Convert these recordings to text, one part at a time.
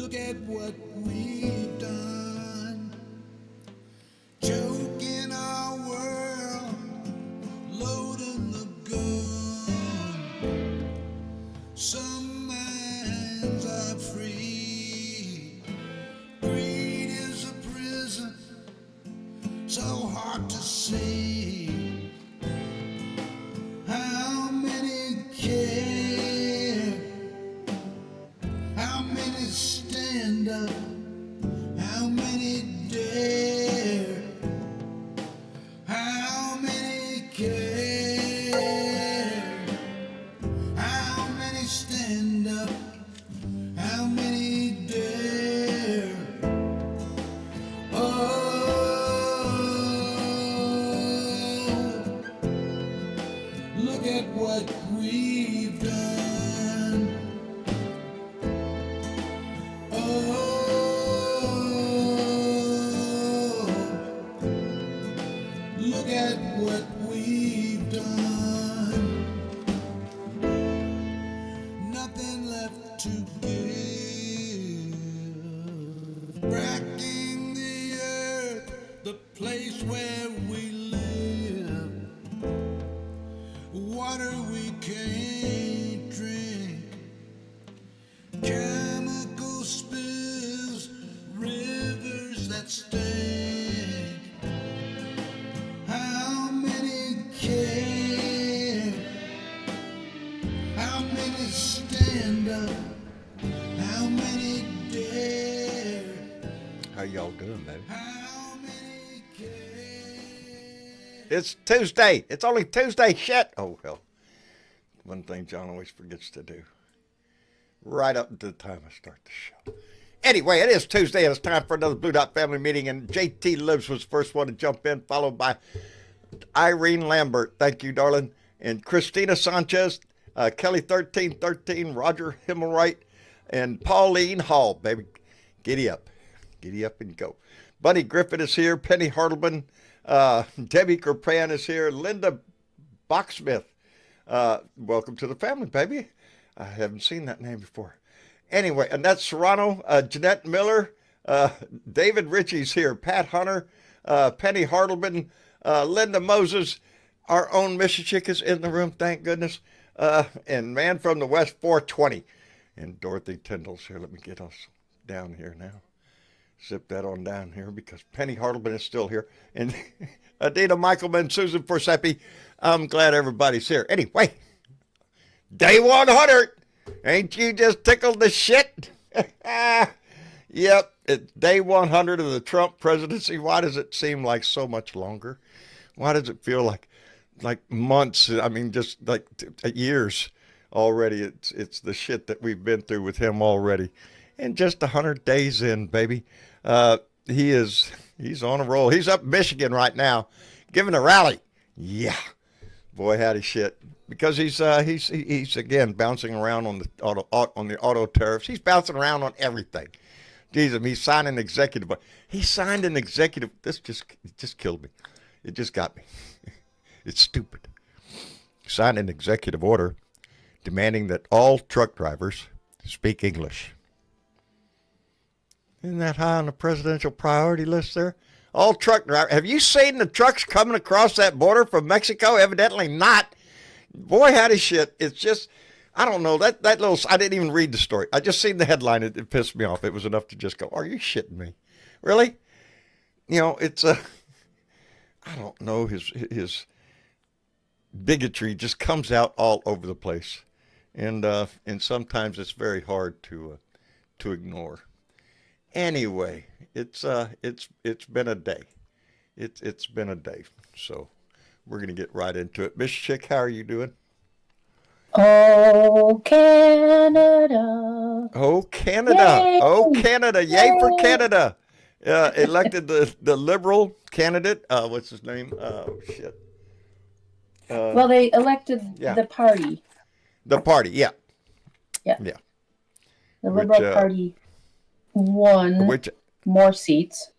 Look at what we've done. Choking our world, loading the gun. Some minds are free. Greed is a prison, so hard to see. How many care? How many stand up? How many dare? How many care? How many stand up? How many dare? Oh, look at what we've done. Oh, look at what we've done. Nothing left to give. Bracking the earth, the place where we live. Water we can't drink. Chemical spills, rivers that stink. How many care? How many stand up? How many dare? How y'all doing, baby? How many care? It's Tuesday. It's only Tuesday. Shit. Oh, hell. One thing John always forgets to do. Right up to the time I start the show. Anyway, it is Tuesday, and it's time for another Blue Dot family meeting, and JT Lives was the first one to jump in, followed by Irene Lambert. Thank you, darling. And Christina Sanchez, Kelly 1313, Roger Himmelwright, and Pauline Hall, baby. Giddy up. Giddy up and go. Bunny Griffin is here. Penny Hartleman. Debbie Kerpan is here. Linda Boxsmith. Welcome to the family, baby. I haven't seen that name before. Anyway, and that's Serrano, Jeanette Miller, David Ritchie's here, Pat Hunter, Penny Hartleman, Linda Moses, our own Missy Chick is in the room, thank goodness, and Man from the West 420, and Dorothy Tyndall's here. Let me get us down here now. Zip that on down here because Penny Hartleman is still here, and Adina Michaelman, Susan Forsepi. I'm glad everybody's here. Anyway. Day 100. Ain't you just tickled the shit? Yep, it's day 100 of the Trump presidency. Why does it seem like so much longer? Why does it feel like months? I mean, just like years already. It's the shit that we've been through with him already. And just 100 days in, baby. He's on a roll. He's up in Michigan right now, giving a rally. Yeah. Boy, howdy shit. Because he's again bouncing around on the auto tariffs. He's bouncing around on everything. Jesus, he signed an executive. He signed an executive. This just killed me. It just got me. It's stupid. He signed an executive order demanding that all truck drivers speak English. Isn't that high on the presidential priority list there? All truck drivers. Have you seen the trucks coming across that border from Mexico? Evidently not. Boy, howdy shit. It's just, I don't know, that little, I didn't even read the story. I just seen the headline. It pissed me off. It was enough to just go, are you shitting me? Really? You know, it's I don't know, his bigotry just comes out all over the place. And sometimes it's very hard to ignore. Anyway, it's been a day. It's been a day. So we're going to get right into it. Miss Chick, how are you doing? Oh, Canada. Oh, Canada. Yay. Oh, Canada. Yay for Canada. Elected the Liberal candidate. What's his name? Oh, shit. Well, they elected the party. The party, yeah. Yeah. Yeah. The Liberal Party won more seats.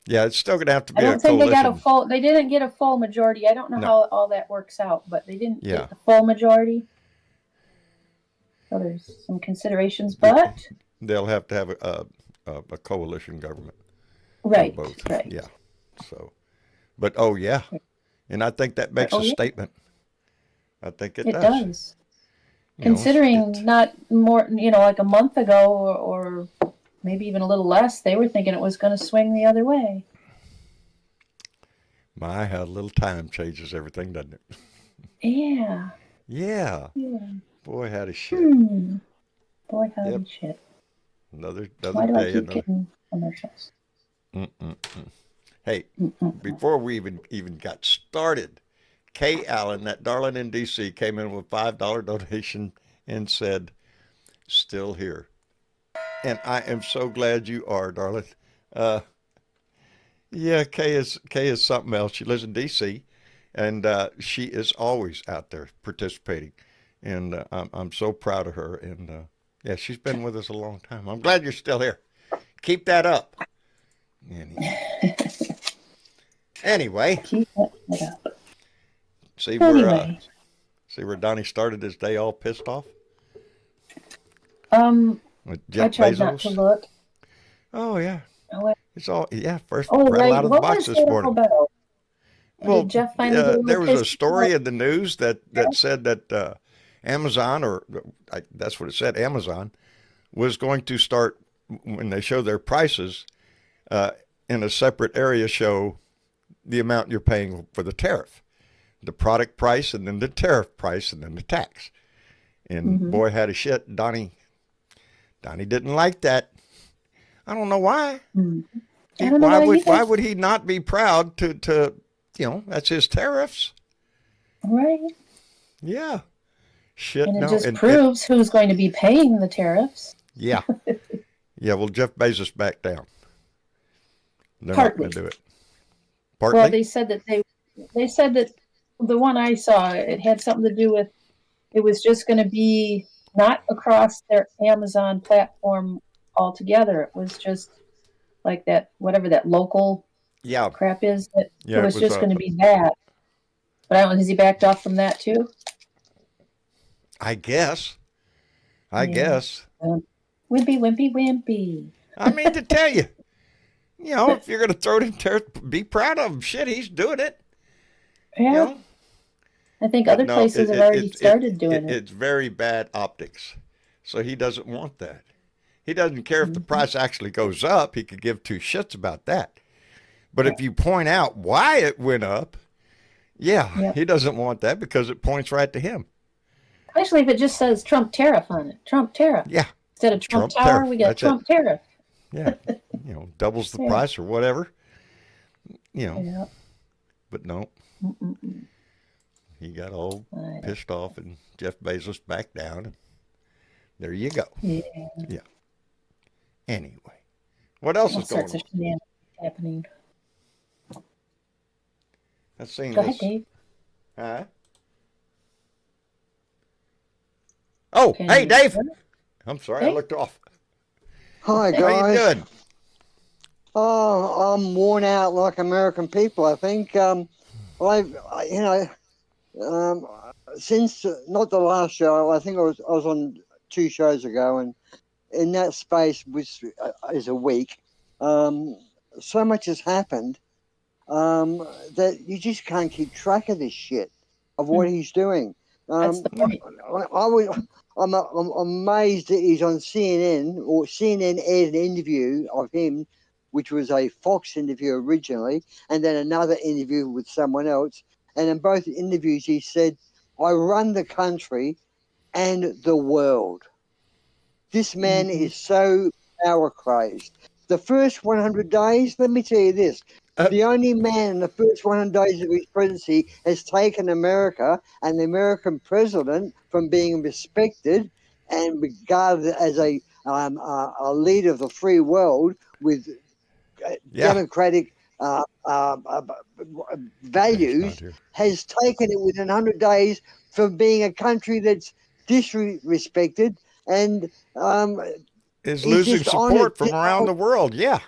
Yeah, it's still going to have to be I don't a think coalition. they didn't get a full majority. I don't know how all that works out, but they didn't get the full majority. So there's some considerations, but they'll have to have a coalition government. Right. Both. Right. Yeah. So, but oh yeah, and I think that makes Oh, a yeah. statement. I think it It does. does. You know, Considering not more, like a month ago or maybe even a little less, they were thinking it was going to swing the other way. my, how little time changes everything, doesn't it? Yeah. Yeah. Yeah. Boy, howdy shit. Boy, howdy Yep. shit. Another Why do I day. keep getting commercials? Hey, before we even got started, Kay Allen, that darling in D.C., came in with $5 donation and said, "Still here," and I am so glad you are, darling. Uh, yeah, Kay is something else. She lives in D.C. and she is always out there participating, and I'm so proud of her. And yeah, she's been with us a long time. I'm glad you're still here. Keep that up. Anyway, Keep it up. see Anyway. where Donnie started his day all pissed off with I Jeff tried Bezos. not to look. Oh yeah, Oh, it's all first oh rattle right. out of the What box was this that all morning. about? Well, Did Jeff finally get a there little was a pissed story off? in the news that said that Amazon, that's what it said, Amazon was going to start, when they show their prices, in a separate area, show the amount you're paying for the tariff, the product price, and then the tariff price, and then the tax. And boy, had a shit. Donnie didn't like that. I don't know why. I don't know why either. Why would he not be proud to that's his tariffs. Right. Yeah. Shit. And it No. just proves who's going to be paying the tariffs. Yeah. Yeah. Well, Jeff Bezos backed down. They're Partly. not going to do it. Partly. Well, they said that the one I saw, it had something to do with, it was just going to be not across their Amazon platform altogether. It was just like that, whatever that local crap is. It was just going to be that. But I don't know, has he backed off from that too? I guess. Guess. Wimpy. I mean, to tell you, if you're going to throw it in there, be proud of him. Shit, he's doing it. Yeah. I think other places have already started doing it. It's very bad optics. So he doesn't want that. He doesn't care if the price actually goes up. He could give two shits about that. But if you point out why it went up, he doesn't want that because it points right to him. Especially if it just says Trump tariff on it. Trump tariff. Yeah. Instead of Trump Tower, tariff. We got That's Trump tariff. Yeah. Doubles the price or whatever. But no. He got all pissed off and Jeff Bezos backed down. And there you go. Yeah. Anyway. What else is going on? All sorts of shenanigans happening. I've seen Go this. ahead, Dave. Huh? Oh, hey, Dave. I'm sorry, I looked off. Hi, guys. How you doing? Oh, I'm worn out like American people, I think. Since not the last show, I think I was on 2 shows ago, and in that space, which is a week, so much has happened that you just can't keep track of this shit, of what he's doing. That's the point. I'm amazed that he's on CNN, or CNN aired an interview of him, which was a Fox interview originally, and then another interview with someone else. And in both interviews, he said, I run the country and the world. This man is so power crazed. The first 100 days, let me tell you this, the only man in the first 100 days of his presidency has taken America and the American president from being respected and regarded as a leader of the free world with democratic values, has taken it within 100 days from being a country that's disrespected and is losing support from around the world. Yeah,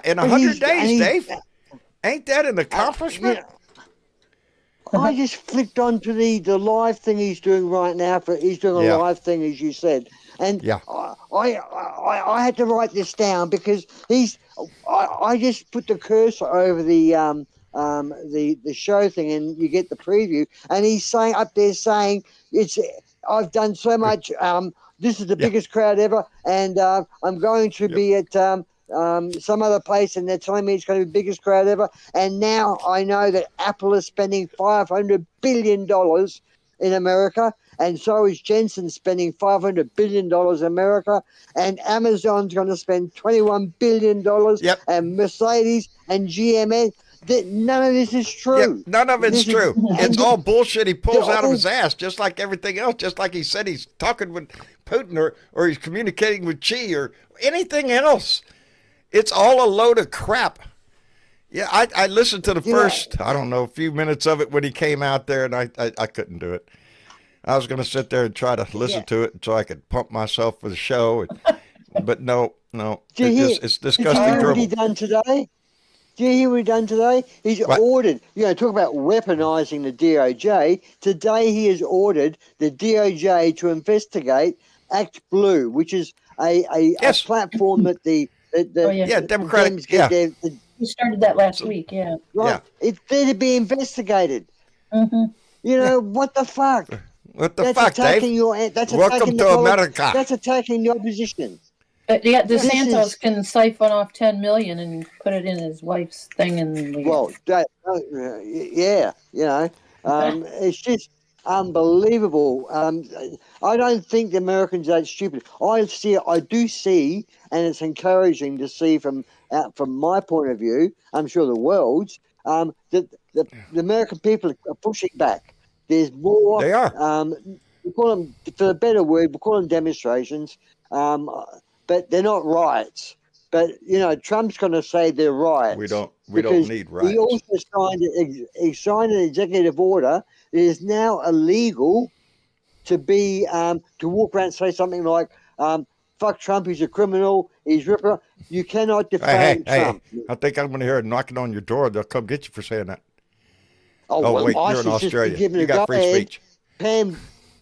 in 100 days, Dave. Ain't that an accomplishment? I just flicked onto the live thing he's doing right now. He's doing a live thing, as you said, And Yeah. I had to write this down because I just put the cursor over the show thing, and you get the preview, and he's saying up there saying I've done so much. This is the biggest crowd ever, and I'm going to be at some other place, and they're telling me it's going to be the biggest crowd ever. And now I know that Apple is spending $500 billion in America, and so is Jensen spending $500 billion in America, and Amazon's going to spend $21 billion, Yep. and Mercedes and GM. None of this is true. Yep, none of it's This is- true. It's all bullshit he pulls they're out of all- his ass, just like everything else. Just like he said he's talking with Putin or he's communicating with Xi or anything else. It's all a load of crap. Yeah, I listened to the first, I don't know, a few minutes of it when he came out there, and I couldn't do it. I was going to sit there and try to listen to it so I could pump myself for the show. But no. It's disgusting Did you hear what he dribble. done today? Do you hear what he done today? He's What? ordered, talk about weaponizing the DOJ. Today he has ordered the DOJ to investigate Act Blue, which is a Yes. platform that the Democratic, Dems get their, We started that last week, yeah. right. It's there to be investigated. Mm-hmm. What the fuck? What the That's fuck, attacking Dave? that's Welcome attacking to the America. That's attacking the opposition. But yeah, This DeSantis is- can siphon off 10 million and put it in his wife's thing, and Well, it's just unbelievable. I don't think the Americans are that stupid. I do see, and it's encouraging to see from my point of view. I'm sure the world's that the American people are pushing back. There's more. They are. We call them, for a better word, we call them demonstrations. But they're not riots. But Trump's going to say they're riots. We don't because need riots. He also signed an executive order. It is now illegal to be to walk around and say something like "fuck Trump, he's a criminal, he's ripping." You cannot defame Trump. Hey! I think I'm going to hear it knocking on your door. They'll come get you for saying that. Well, Wait, ICE you're in has just been Australia. given You a got free go-ahead. speech.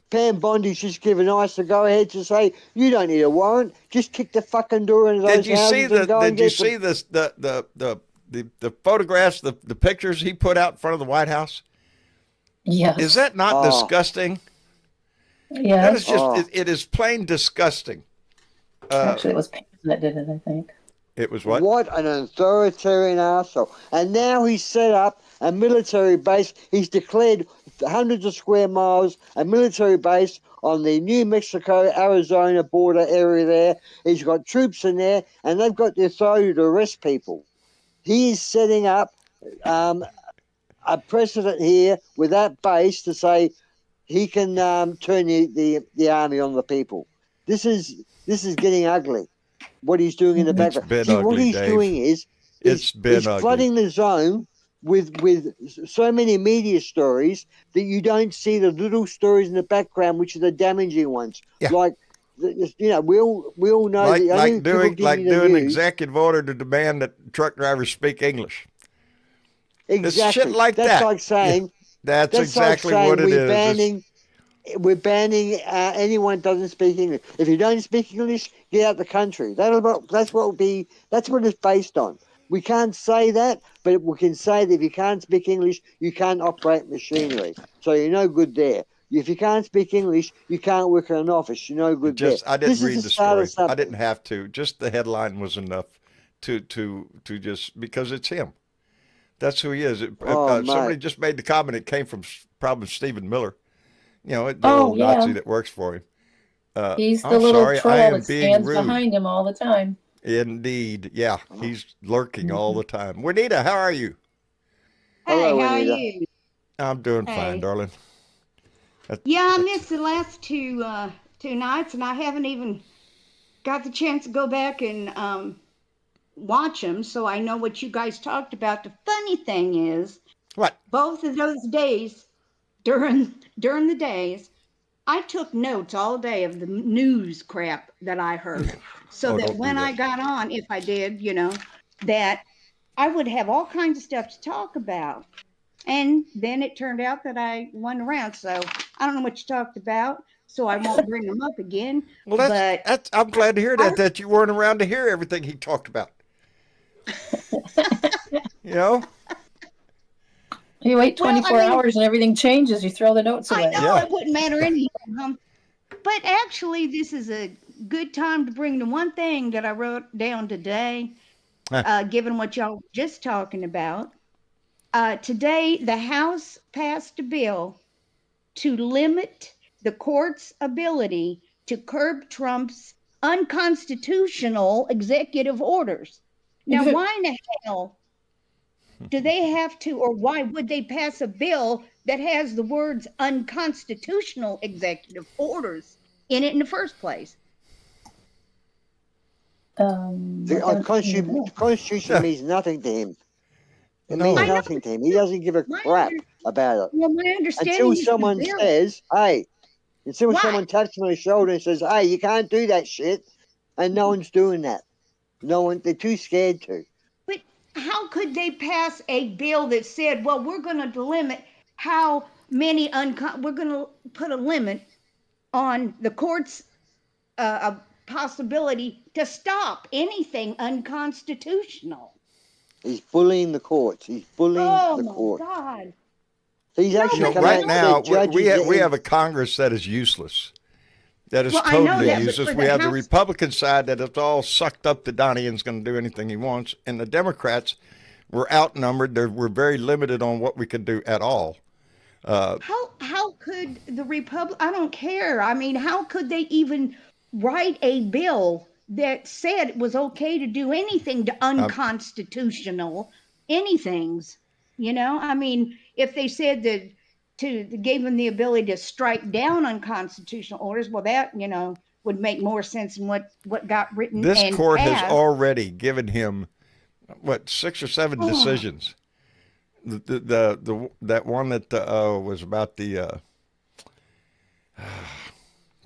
Pam Bondi's just given ICE a go-ahead to say you don't need a warrant. Just kick the fucking door into those Did you see houses and go and Did you get see this the photographs, the pictures he put out in front of the White House? yes. Is that not disgusting? Yeah. That is just it is plain disgusting. Actually, it was Pam that did it, I think. It was what? What an authoritarian arsehole. And now he's set up a military base. He's declared hundreds of square miles, a military base on the New Mexico-Arizona border area there. He's got troops in there, and they've got the authority to arrest people. He is setting up a precedent here with that base to say he can turn the army on the people. This is getting ugly. What he's doing in the background. been See, what ugly, he's Dave. doing is It's been he's ugly. flooding the zone with so many media stories that you don't see the little stories in the background, which are the damaging ones. Yeah. Like, we all know Like that only people doing give you the an news. executive order to demand that truck drivers speak English. Exactly. shit like that's that. like saying That's that's exactly like saying what it is. we're banning anyone who doesn't speak English. If you don't speak English, get out the country. That's what it's based on. We can't say that, but we can say that if you can't speak English, you can't operate machinery. So you're no good there. If you can't speak English, you can't work in an office. You're no good there. I didn't This is read the start story. of something. I didn't have to. Just the headline was enough to just because it's him. That's who he is. Somebody mate. just made the comment. It came from probably Stephen Miller. The Oh, little yeah. Nazi that works for him. He's the I'm little sorry, I troll am that being stands rude. behind him all the time. Indeed. Yeah, he's lurking all the time. Juanita, how are you? Hello, Hey, how are Anita. you? I'm doing Hey. fine, darling. Yeah, I missed the last two nights, and I haven't even got the chance to go back and watch them, so I know what you guys talked about. The funny thing is, What? both of those days, during the days, I took notes all day of the news crap that I heard, so Oh, that don't do when that. I got on, if I did, that I would have all kinds of stuff to talk about. And then it turned out that I won around. So I don't know what you talked about, so I won't bring them up again. Well, but that's. I'm glad to hear that you weren't around to hear everything he talked about. You know. You wait 24 hours and everything changes. You throw the notes away. I know it wouldn't matter anyhow. But actually, this is a good time to bring the one thing that I wrote down today, given what y'all were just talking about. Today, the House passed a bill to limit the court's ability to curb Trump's unconstitutional executive orders. Now, why in the hell do they have to, or why would they pass a bill that has the words unconstitutional executive orders in it in the first place? The Constitution means nothing to him. It means nothing to him. He doesn't give a crap about it. Well, my understanding Until is someone says, hey, someone taps him on the shoulder and says, hey, you can't do that shit. And no one's doing that. No one, they're too scared to. But how could they pass a bill that said, well, we're going to limit how many, we're going to put a limit on the court's possibility to stop anything unconstitutional? He's bullying the courts. He's bullying the court. Oh, my God. He's actually right now, we have a Congress that is useless. That is totally useless. We have the Republican side that is all sucked up to Donnie and is going to do anything he wants. And the Democrats were outnumbered. We're very limited on what we can do at all. How could the I don't care. I mean, how could they even write a bill that said it was okay to do anything to unconstitutional anythings? You know, I mean, if they said that gave them the ability to strike down unconstitutional orders, well, that, would make more sense than what got written. This court has already given him, 6 or 7 decisions. That one that was about the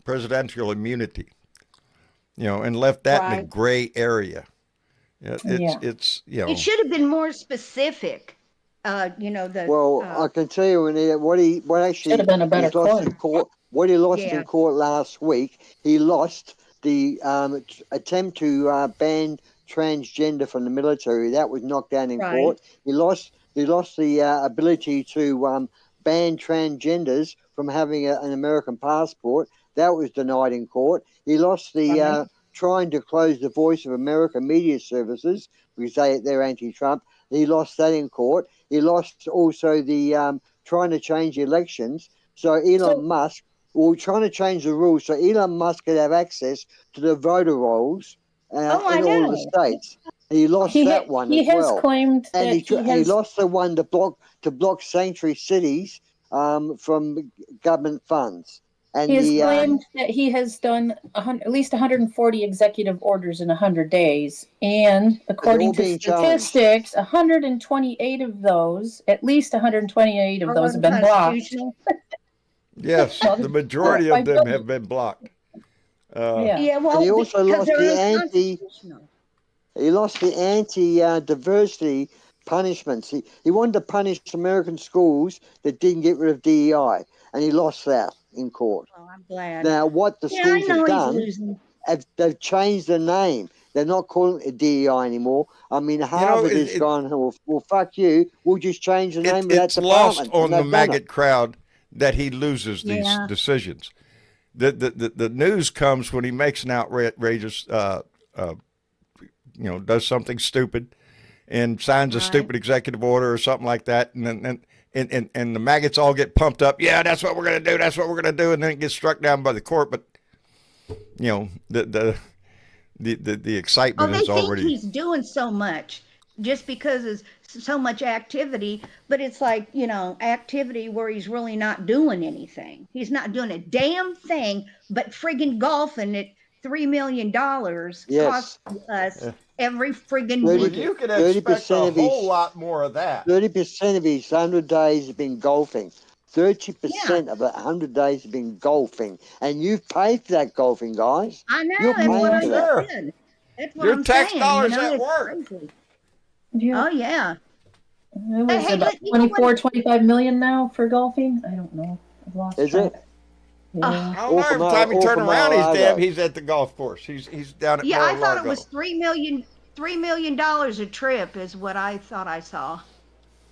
presidential immunity, and left that in a gray area. It's It should have been more specific. I can tell you what actually should have been a better court. What he lost in court last week, he lost the attempt to ban transgender from the military. That was knocked down in court. He lost the ability to ban transgenders from having an American passport. That was denied in court. He lost the trying to close the Voice of America media services because they're anti-Trump. He lost that in court. He lost also the trying to change elections. So Elon Musk, trying to change the rules so Elon Musk could have access to the voter rolls in all of the states. He lost that one as well. He has claimed that he lost the one to block sanctuary cities from government funds. And he has claimed that he has done at least 140 executive orders in 100 days. And according to statistics, 128 of those, at least 128 of those have been blocked. Yes, the majority of them have been blocked. Well, and he also lost the anti-diversity punishments. He wanted to punish American schools that didn't get rid of DEI, and he lost that in court. Oh, I'm glad. Now, what the schools have done, they've changed the name. They're not calling it DEI anymore. I mean, Harvard has gone, well, fuck you. We'll just change the name of that department. It's lost on the maggot crowd that he loses these decisions. The news comes when he makes an outrageous, does something stupid and signs a stupid executive order or something like that, and the maggots all get pumped up. Yeah, that's what we're going to do. That's what we're going to do. And then it gets struck down by the court. But, the excitement is already. He's doing so much just because there's so much activity. But it's like, activity where he's really not doing anything. He's not doing a damn thing but friggin' golfing at $3 million costs us every friggin' week. You can expect a whole lot more of that. 30% of his 100 days have been golfing. 30% of 100 days have been golfing. And you've paid for that golfing, guys. I know. That's what I said. That's what your tax dollars at work. Yeah. Oh, yeah. It was about 24, 25 million now for golfing. I don't know. I've lost track. Yeah. I don't know. Every time he Or turn from around, Mar-a-Lago. he's at the golf course. He's down at Yeah, I thought it Mar-a-Lago. was $3 million a trip is what I thought I saw.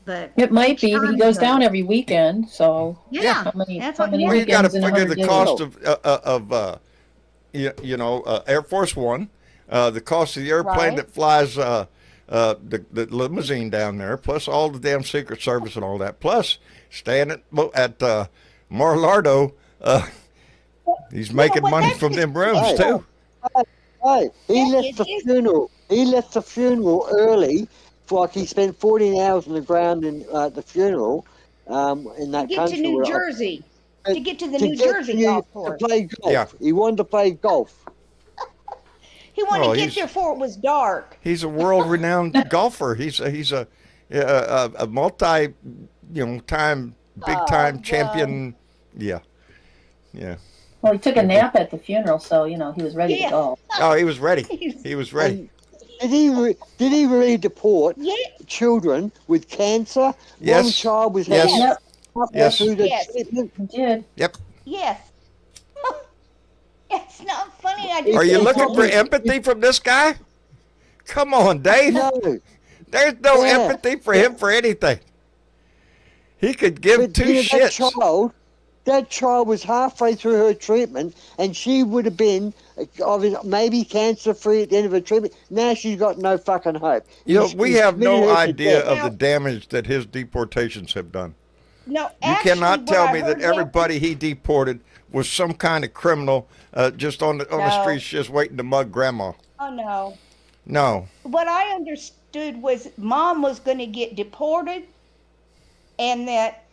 But It might each be, but he time goes goes. down every weekend. So Yeah. Yeah, how many that's how what many Well, yeah. you got to weekends in figure 100 the days? cost of Air Force One, the cost of the airplane Right. that flies the limousine down there, plus all the damn Secret Service and all that, plus staying at Mar-a-Lago. He's making what, money that's from just them rooms Hey. too. Hey, he That left is the his- funeral. He left the funeral early. Like he spent 14 hours on the ground in the funeral in to that get to country. New where Jersey. To get to the to New get Jersey to, golf to course. play golf. Yeah. He wanted to play golf. He wanted Oh, to get he's- there before it was dark. He's a world-renowned golfer. He's a multi, time big-time God. champion. Yeah. Well, he took a nap at the funeral, so he was ready Yeah. to go. Oh, he was ready. He was ready. And did he really deport Yeah. children with cancer? Yes. One child was Yes. having Yep, Yes. through the Yes. treatment. he did. Yep. Yes. It's not funny. I Are just Are you It's looking for always- empathy from this guy? Come on, Dave. No, There's no Yeah. empathy for him for anything. He could give but two shits. that child was halfway through her treatment, and she would have been maybe cancer free at the end of her treatment. Now she's got no fucking hope. We He's have no committed her to idea death. of the damage that his deportations have done. no. You Actually, cannot what tell I me that heard everybody he deported was some kind of criminal just on the No. streets just waiting to mug grandma. Oh no. No. What I understood was mom was going to get deported, and that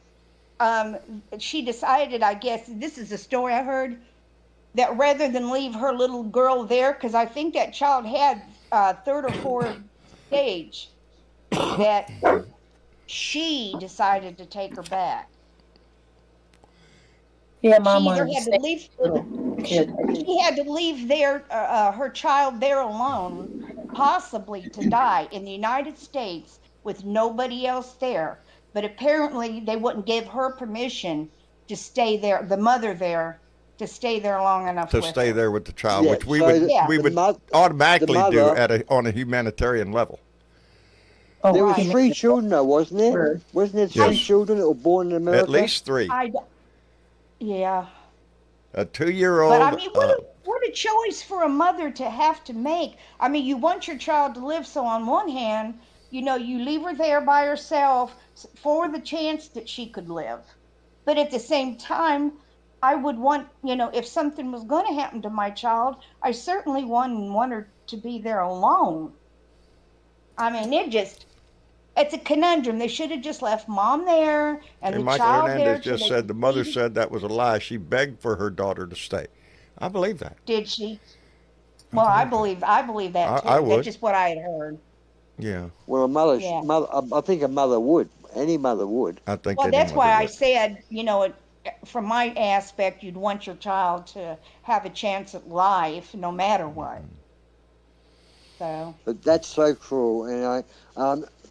she decided, I guess this is the story I heard, that rather than leave her little girl there, because I think that child had third or fourth stage, that she decided to take her back. Yeah, She Mom either wanted to had to stay leave. with the little kid. I think. She had to leave her child there alone, possibly to die in the United States with nobody else there. But apparently they wouldn't give her permission to stay there, the mother there, to stay there long enough To with stay her. there with the child, Yeah, which we so would the- we the would mo- automatically the do mother- on a humanitarian level. Oh, There was he three made- children, though, wasn't there? Sure. Wasn't there three Yes. children that were born in America? At least 3. Yeah. A 2-year-old. But I mean, what a choice for a mother to have to make. I mean, you want your child to live, so on one hand, you leave her there by herself for the chance that she could live. But at the same time, I would want, if something was going to happen to my child, I certainly wouldn't want her to be there alone. I mean, it's a conundrum. They should have just left mom there and the Michael child there. Hernandez till just they said the mother completed- said that was a lie. She begged for her daughter to stay. I believe that. Did she? Well, I believe that too. I would. That's just what I had heard. Yeah, Well, a mother, Yeah. I think a mother would. Any mother would. I think. Well, any that's why mother I would. said, from my aspect, you'd want your child to have a chance at life, no matter what. So, But that's so cruel,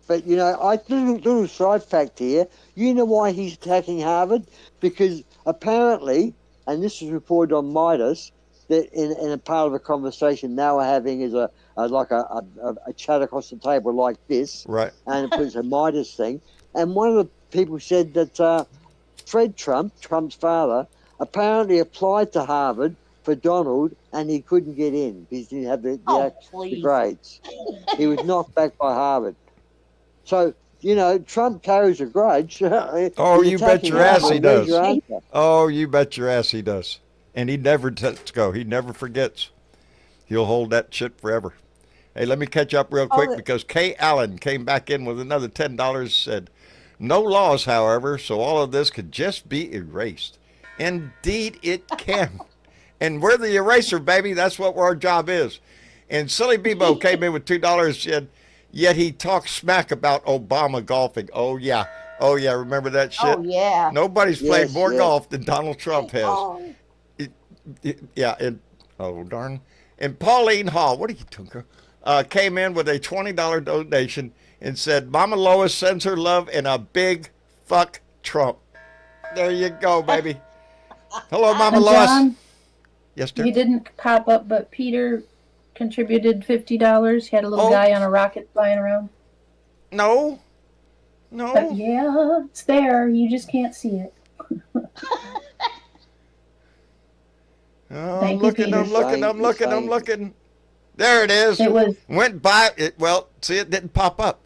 But I little side fact here. You know why he's attacking Harvard? Because apparently, and this was reported on Midas, that in a part of a conversation they were having is a chat across the table like this, Right. and it was a Midas thing. And one of the people said that Fred Trump, Trump's father, apparently applied to Harvard for Donald, and he couldn't get in because he didn't have the please. grades. He was knocked back by Harvard. So, Trump carries a grudge. Oh, He's you bet attacking your ass Harvard. he Where's does. your answer? Oh, you bet your ass he does. And he never lets go. He never forgets. He'll hold that shit forever. Hey, let me catch up real quick because Kay Allen came back in with another $10. Said, no laws, however, so all of this could just be erased. Indeed, it can. And we're the eraser, baby. That's what our job is. And Silly Bebo came in with $2. Said, yet he talks smack about Obama golfing. Oh, yeah. Oh, yeah. Remember that shit? oh yeah. Nobody's played Yes, more yes. golf than Donald Trump has. Oh, Yeah, and oh darn. And Pauline Hall, what are you doing, girl? Came in with a $20 donation and said, Mama Lois sends her love and a big fuck Trump. There you go, baby. Hello, Mama And Lois. John, Yes, dear. you didn't pop up, but Peter contributed $50. He had a little Oh. guy on a rocket flying around. No. But No. yeah, it's there. You just can't see it. Oh, I'm Thank you, looking, Peter. I'm looking. There it is. It was Went by it. Well, see, it didn't pop up.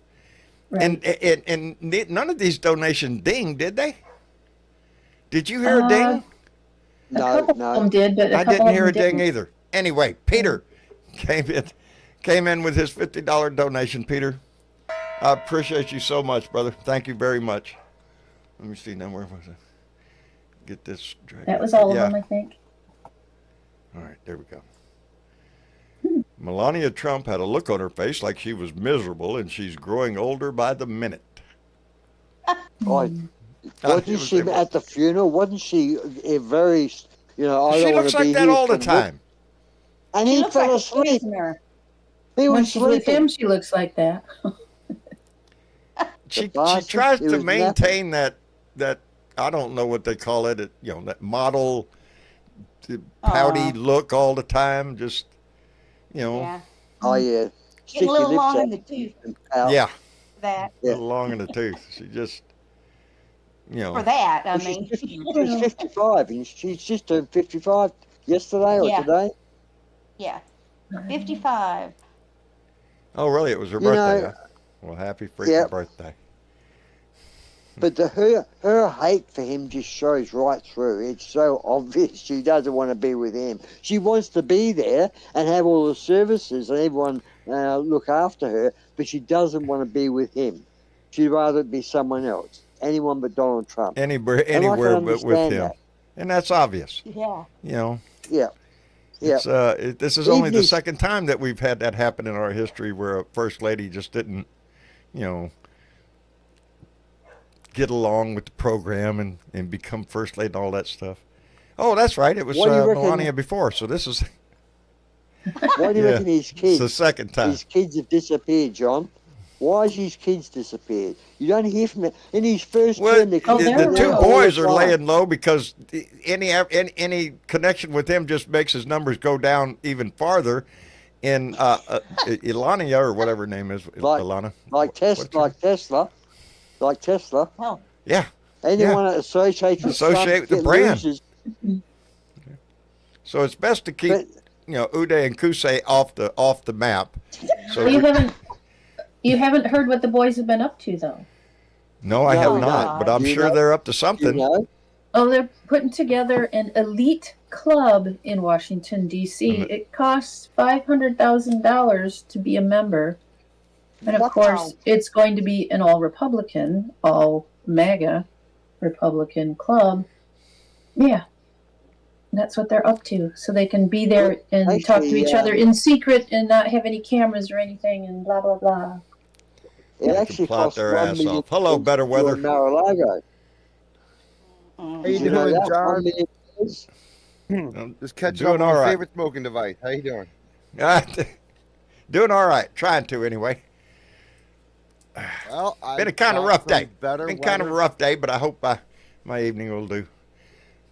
right. And none of these donations ding, did they? Did you hear a ding? A No, couple of no. them did, but a I couple didn't of hear a them ding didn't. either. Anyway, Peter came in with his $50 donation. Peter, I appreciate you so much, brother. Thank you very much. Let me see now. Where was it? Get this. That was all of Yeah. them, I think. All right, there we go. Melania Trump had a look on her face like she was miserable, and she's growing older by the minute. Wasn't it she was- at the funeral? Wasn't she a very, I She don't looks want to be like that here all the for time. And She he looks like fell a asleep. prisoner. He When was she's with sleeping. him, she looks like that. She bastard, tries he to was maintain that I don't know what they call it, that model pouty look all the time. Just Yeah. Oh, yeah. Get Stick a your little lips long out in the tooth and pout. yeah, for that. a little long in the tooth. She just For that, I Well, mean. she's 55, and she's just turned 55 yesterday or Yeah. today. Yeah. 55. Oh, really? It was her You birthday. know- Huh? Well, happy freaking Yep. birthday. But her hate for him just shows right through. It's so obvious she doesn't want to be with him. She wants to be there and have all the services and everyone look after her, but she doesn't want to be with him. She'd rather it be someone else, anyone but Donald Trump. Anywhere And I can but with understand him, that. and that's obvious. Yeah. Yeah. It's this is Even only the if- second time that we've had that happen in our history where a first lady just didn't, get along with the program and become first lady and all that stuff. Oh, that's right. It was What do you reckon- Melania before, so this is Why do you Yeah. reckon his it's kids? the second time. His kids have disappeared, John. Why has his kids disappeared? You don't hear from them. In his first Well, term, the, they're the two around. boys are laying low because any connection with him just makes his numbers go down even farther. In Ilania or whatever her name is, Like- Ilana. like Tesla. Oh, Yeah. Anyone that associates with Associate Trump with the get brand. loses. So it's best to keep But Uday and Kusei off the map. So You haven't heard what the boys have been up to, though. no, I No, have we not, don't. but I'm You sure know- they're up to you something. know, Oh, they're putting together an elite club in Washington, D.C. And It costs $500,000 to be a member. And of Wow. course, it's going to be an all Republican, all MAGA Republican club. Yeah. That's what they're up to. So they can be there and talk to Actually, each other in secret and not have any cameras or anything and blah, blah, blah. it They actually can plot costs their $1 ass million off. Hello, better to do weather. a Mar-a-Lago. mm. How you Did you know doing, that? $1 John? million. I'm Just catching doing up on all my right. favorite smoking device. How you doing? Doing all right. Trying to anyway. Well, I've Been a kind of got rough some day. Better Been kind of a weather. rough day, but I hope my evening will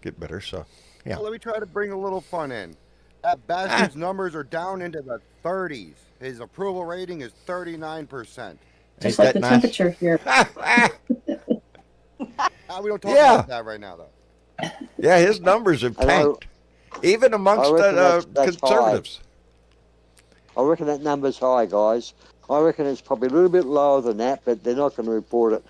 get better. So, yeah. Well, let me try to bring a little fun in. That bastard's numbers are down into the 30s. His approval rating is 39%. Just Ain't like that the nice? temperature here. We don't talk Yeah. about that right now, though. Yeah, his numbers have I know. tanked, even amongst I reckon that's conservatives. I reckon that number's high, guys. I reckon it's probably a little bit lower than that, but they're not going to report it.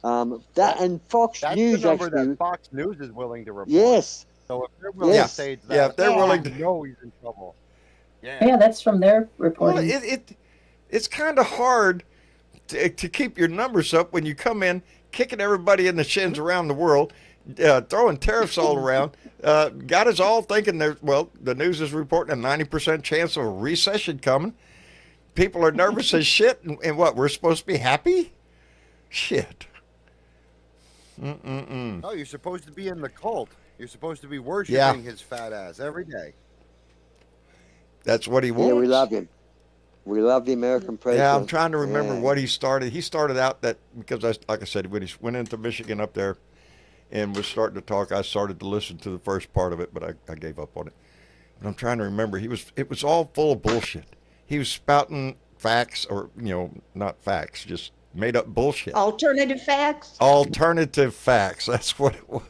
That and Fox That's News the number actually. that Fox News is willing to report. Yes, So if they're willing Yeah. to say that, Yeah, if they're Yeah. willing to. you know he's in trouble. Yeah, that's from their Well, reporting. it's kind of hard to keep your numbers up when you come in kicking everybody in the shins around the world, throwing tariffs all around. Got us all thinking the news is reporting a 90% chance of a recession coming. People are nervous as shit, and what, we're supposed to be happy? Shit. No, you're supposed to be in the cult. You're supposed to be worshiping his fat ass every day. That's what he wants. yeah, we love him. We love the American president. Yeah, I'm trying to remember Yeah. what he started. He started out that because, like I said, when he went into Michigan up there, and was starting to talk. I started to listen to the first part of it, but I gave up on it. But I'm trying to remember. It was all full of bullshit. He was spouting facts, or not facts, just made up bullshit. Alternative facts. Alternative facts. That's what it was.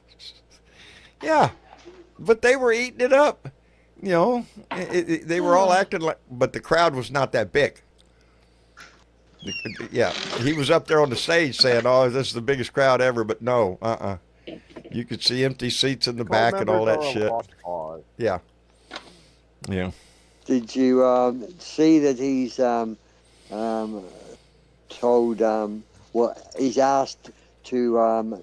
Yeah, but they were eating it up. They were all acting like, but the crowd was not that big. Yeah, he was up there on the stage saying, "Oh, this is the biggest crowd ever," but no, You could see empty seats in the back and all that shit. Yeah, yeah. Did you see that he's told he's asked to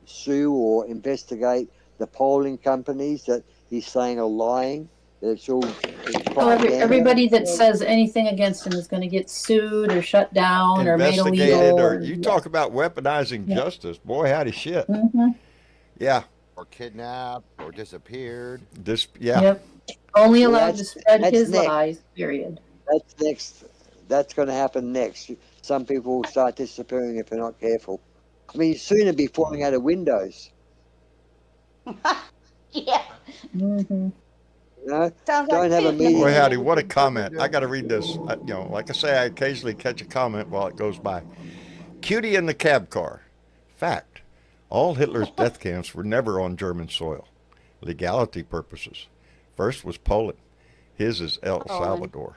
sue or investigate the polling companies that he's saying are lying? It's all everybody that says anything against him is going to get sued or shut down or made investigated, illegal. or you talk about weaponizing justice. Boy, howdy shit. Mm-hmm. Yeah. Or kidnapped or disappeared. Yeah. Yep. Only Well, allowed to spread his next. lies, period. That's next. That's going to happen next. Some people will start disappearing if they're not careful. I mean, soon it'll be falling out of windows. Yeah. Mm-hmm. Sounds Don't like have a Putin. meeting. Boy, howdy, what a comment. I got to read this. Like I say, I occasionally catch a comment while it goes by. Cutie in the cab car. Fact. All Hitler's death camps were never on German soil. Legality purposes. First was Poland. His is El Salvador.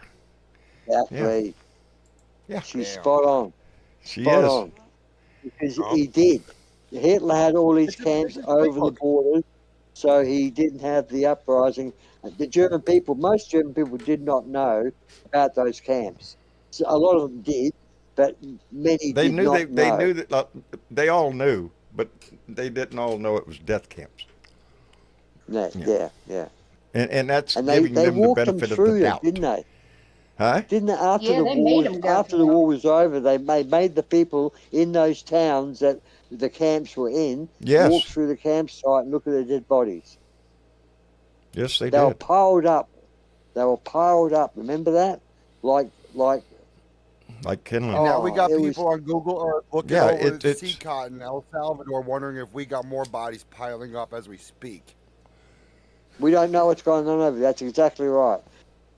Exactly. Yeah. She's spot on. She Spot is. on. Because he did. Hitler had all these camps over the borders, so he didn't have the uprising. The German people, most German people did not know about those camps. So a lot of them did, but many They did knew not know. knew that they all knew, but they didn't all know it was death camps. Yeah. And that's And giving they them the walked them benefit of through the it, doubt. didn't they? Huh? Didn't they? After Yeah, the they war, made 'em go after the war was over, they made the people in those towns that the camps were in walk through the campsite and look at the dead bodies. Yes, they They were did. piled up. They were piled up. Remember that? Like Kindling. And now we got it people on Google Earth looking Yeah, over it's- Seacott in El Salvador, wondering if we got more bodies piling up as we speak. we don't know what's going on over there. That's exactly right.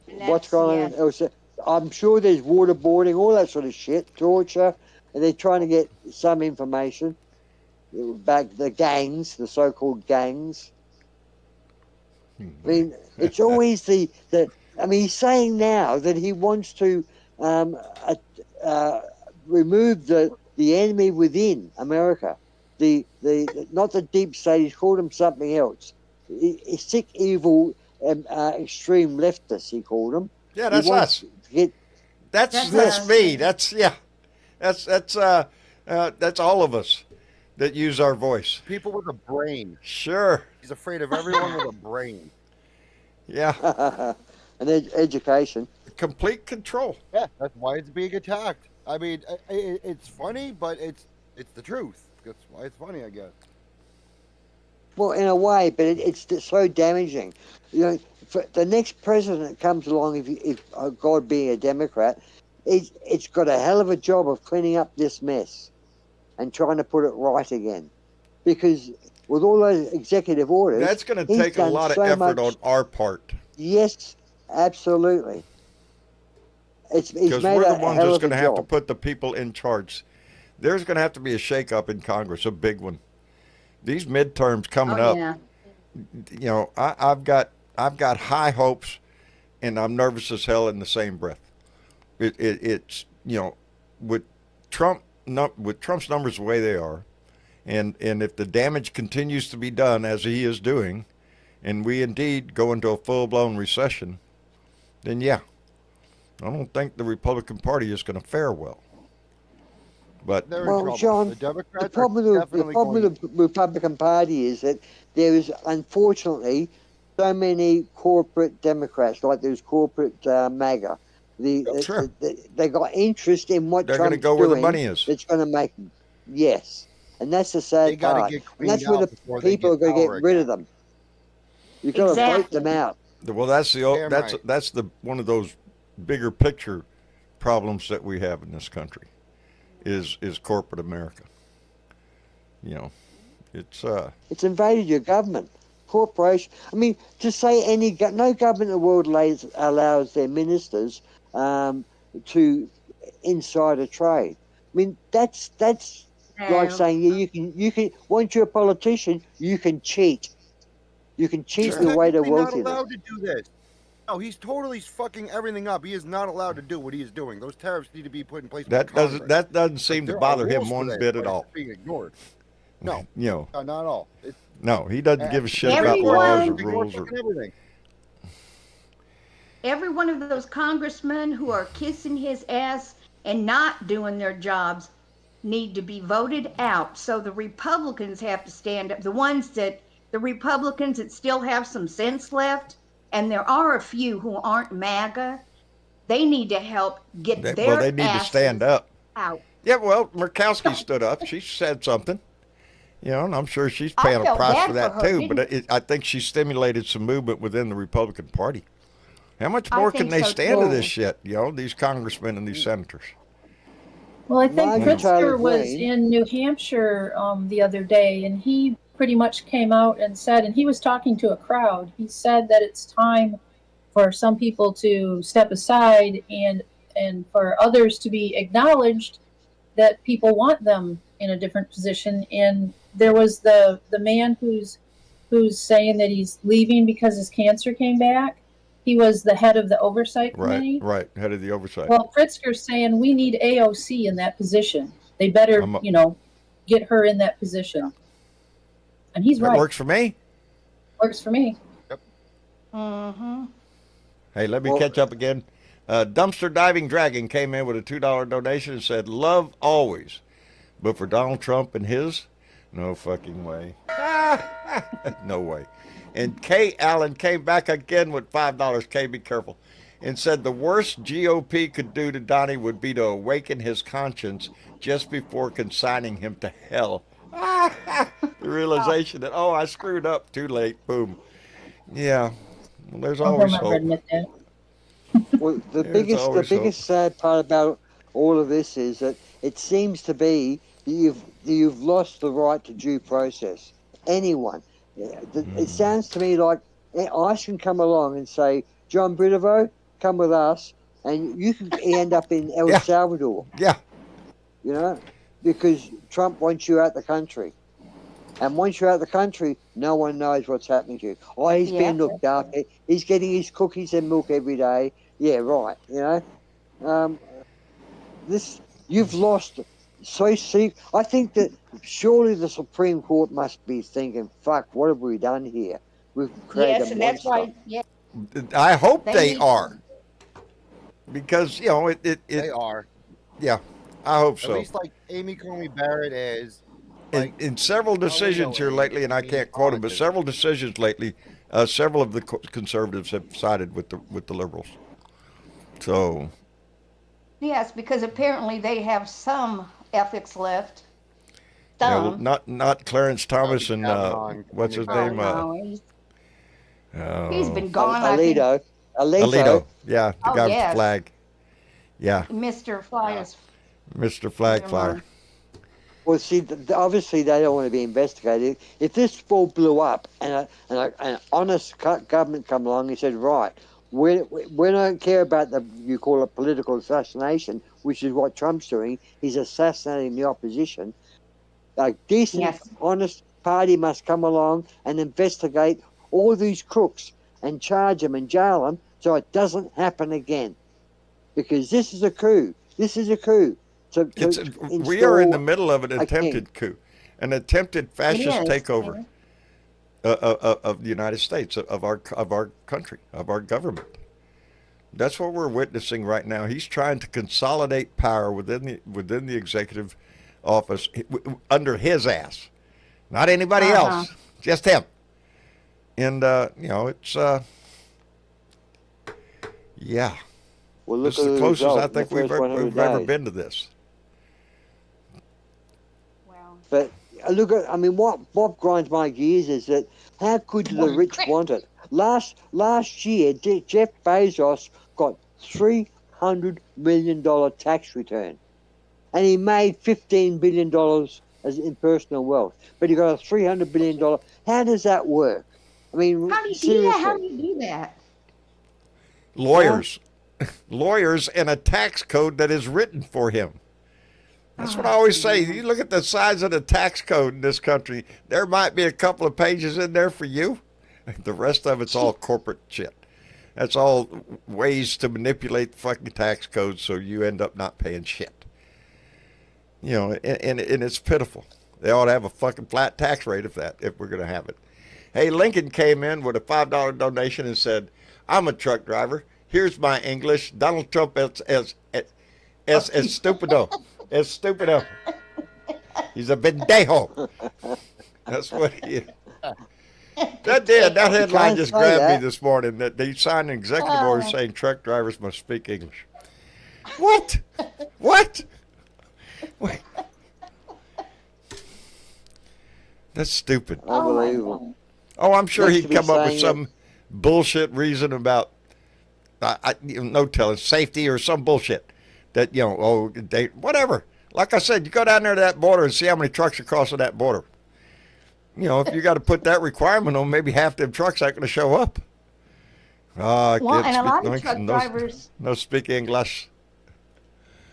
And What's that's- going on? I'm sure there's waterboarding, all that sort of shit, torture, and they're trying to get some information back. The gangs, the so-called gangs. I mean, it's always the. I mean, he's saying now that he wants to remove the enemy within America, the not the deep state. He's called him something else. Sick, evil, extreme leftists. He called them. Yeah, that's us. That's me. That's all of us that use our voice. People with a brain. Sure. He's afraid of everyone with a brain. Yeah. And education. Complete control. Yeah, that's why it's being attacked. I mean, it's funny, but it's the truth. That's why it's funny, I guess. Well, in a way, but it's so damaging. For the next president that comes along, if God being a Democrat, it's got a hell of a job of cleaning up this mess and trying to put it right again. Because with all those executive orders, that's going to take a lot of effort on our part. Yes, absolutely. Because we're the ones that's going to have to put the people in charge. There's going to have to be a shakeup in Congress, a big one. These midterms coming up. Yeah. I've got high hopes, and I'm nervous as hell in the same breath. It's with Trump's numbers the way they are, and if the damage continues to be done as he is doing, and we indeed go into a full-blown recession, then yeah, I don't think the Republican Party is going to fare well. But John, the problem with the Republican Party is that there is, unfortunately, so many corporate Democrats, like there's corporate MAGA. They got interest in what they're Trump's going to go doing. where the money is. It's going to make them. Yes. And that's the sad part. And that's where the people are going to get rid of them. You've got to vote them out. Well, that's the one of those bigger picture problems that we have in this country is corporate America. It's invaded your government. Corporation. I mean, to say no government in the world allows their ministers to insider trade. I mean, that's like saying you can once you're a politician, you can cheat. You can cheat He's your way to technically not wealthiness. allowed to do this. No, he's totally fucking everything up. He is not allowed to do what he is doing. Those tariffs need to be put in place. That doesn't seem to There are bother him rules for one that, bit but at it's all. being ignored. No, You know, not at all. no, he doesn't give a shit about Everyone- laws or Ignore rules or. fucking everything. Every one of those congressmen who are kissing his ass and not doing their jobs need to be voted out. So the Republicans have to stand up. The Republicans that still have some sense left, and there are a few who aren't MAGA, they need to help get their They need to asses stand up. out. Yeah, well, Murkowski stood up. She said something. You know, and I'm sure she's paying a felt price bad for that for her, too. But I think she stimulated some movement within the Republican Party. How much I more can think they so, stand to too. this shit? You know, these congressmen and these senators. Well, I think Margaret Tyler Pritzker was Greene. in New Hampshire the other day, and he pretty much came out and said, and he was talking to a crowd. He said that it's time for some people to step aside and for others to be acknowledged that people want them in a different position. And there was the man who's saying that he's leaving because his cancer came back. He was the head of the oversight committee. Right, head of the oversight. Well, Pritzker's saying we need AOC in that position. They better, get her in that position. And he's that right. works for me. Works for me. Mm-hmm. Hey, let me catch up again. Dumpster Diving Dragon came in with a $2 donation and said, "Love always, but for Donald Trump and his, no fucking way." No way. And Kay Allen came back again with $5. Kay, be careful. And said the worst GOP could do to Donnie would be to awaken his conscience just before consigning him to hell. The realization that, I screwed up, too late, boom. Yeah, well, there's always I'll never hope. admit that. Well, the There's biggest sad part about all of this is that it seems to be that you've lost the right to due process. Anyone. It sounds to me like ICE can come along and say, "John Bridevo, come with us," and you could end up in El Salvador. Yeah. You know, because Trump wants you out the country. And once you're out the country, no one knows what's happening to you. He's being looked after. He's getting his cookies and milk every day. Yeah, right. You know, you've lost. So see, I think that surely the Supreme Court must be thinking, "Fuck, what have we done here? We've created Yes, a and monster." that's why. Yeah. I hope they need- are. Because, They are. Yeah, I hope At so. least like Amy Coney Barrett is. In several decisions here lately, and I can't quote them, but several decisions lately, several of the conservatives have sided with the liberals. So. Yes, because apparently they have some ethics left. Yeah, well, not Clarence Thomas and what's his name? He's been gone. Alito. Yeah, the guy with the flag. Yeah. Mr. Flyers. Mr. Flag Flyer. Well, see, obviously they don't want to be investigated. If this all blew up and an honest government come along and said, "Right, we don't care about you call it political assassination," which is what Trump's doing. He's assassinating the opposition. A decent, honest party must come along and investigate all these crooks and charge them and jail them so it doesn't happen again. Because this is a coup. This is a coup. We are in the middle of an attempted coup, an attempted fascist takeover of the United States, of our country, of our government. That's what we're witnessing right now. He's trying to consolidate power within the executive office under his ass, not anybody else, just him. And it's yeah. Well, look this is at the closest result, I think we've ever been to this. But look at, what grinds my gears is that how could the rich want it? Last year, Jeff Bezos got $300 million tax return, and he made $15 billion as in personal wealth. But you got a $300 billion. How does that work? I mean, How do you do seriously. that? How do you do that? Lawyers. Lawyers and a tax code that is written for him. That's what I always say. You look at the size of the tax code in this country, there might be a couple of pages in there for you. The rest of it's all corporate shit. That's all ways to manipulate the fucking tax code so you end up not paying shit. You know, and it's pitiful. They ought to have a fucking flat tax rate if we're going to have it. Hey, Lincoln came in with a $5 donation and said, "I'm a truck driver. Here's my English. Donald Trump is stupido. Es stupido. He's a pendejo." That's what he is. That headline just grabbed me this morning. That they signed an executive order saying truck drivers must speak English. What? What? Wait. That's stupid. Unbelievable. Oh, I'm sure Next he'd to be come up with saying some bullshit reason about no telling, safety or some bullshit that, you know, whatever. Like I said, you go down there to that border and see how many trucks are crossing that border. You know, if you got to put that requirement on, maybe half them trucks aren't going to show up. Well, and a lot of truck drivers, no speak English.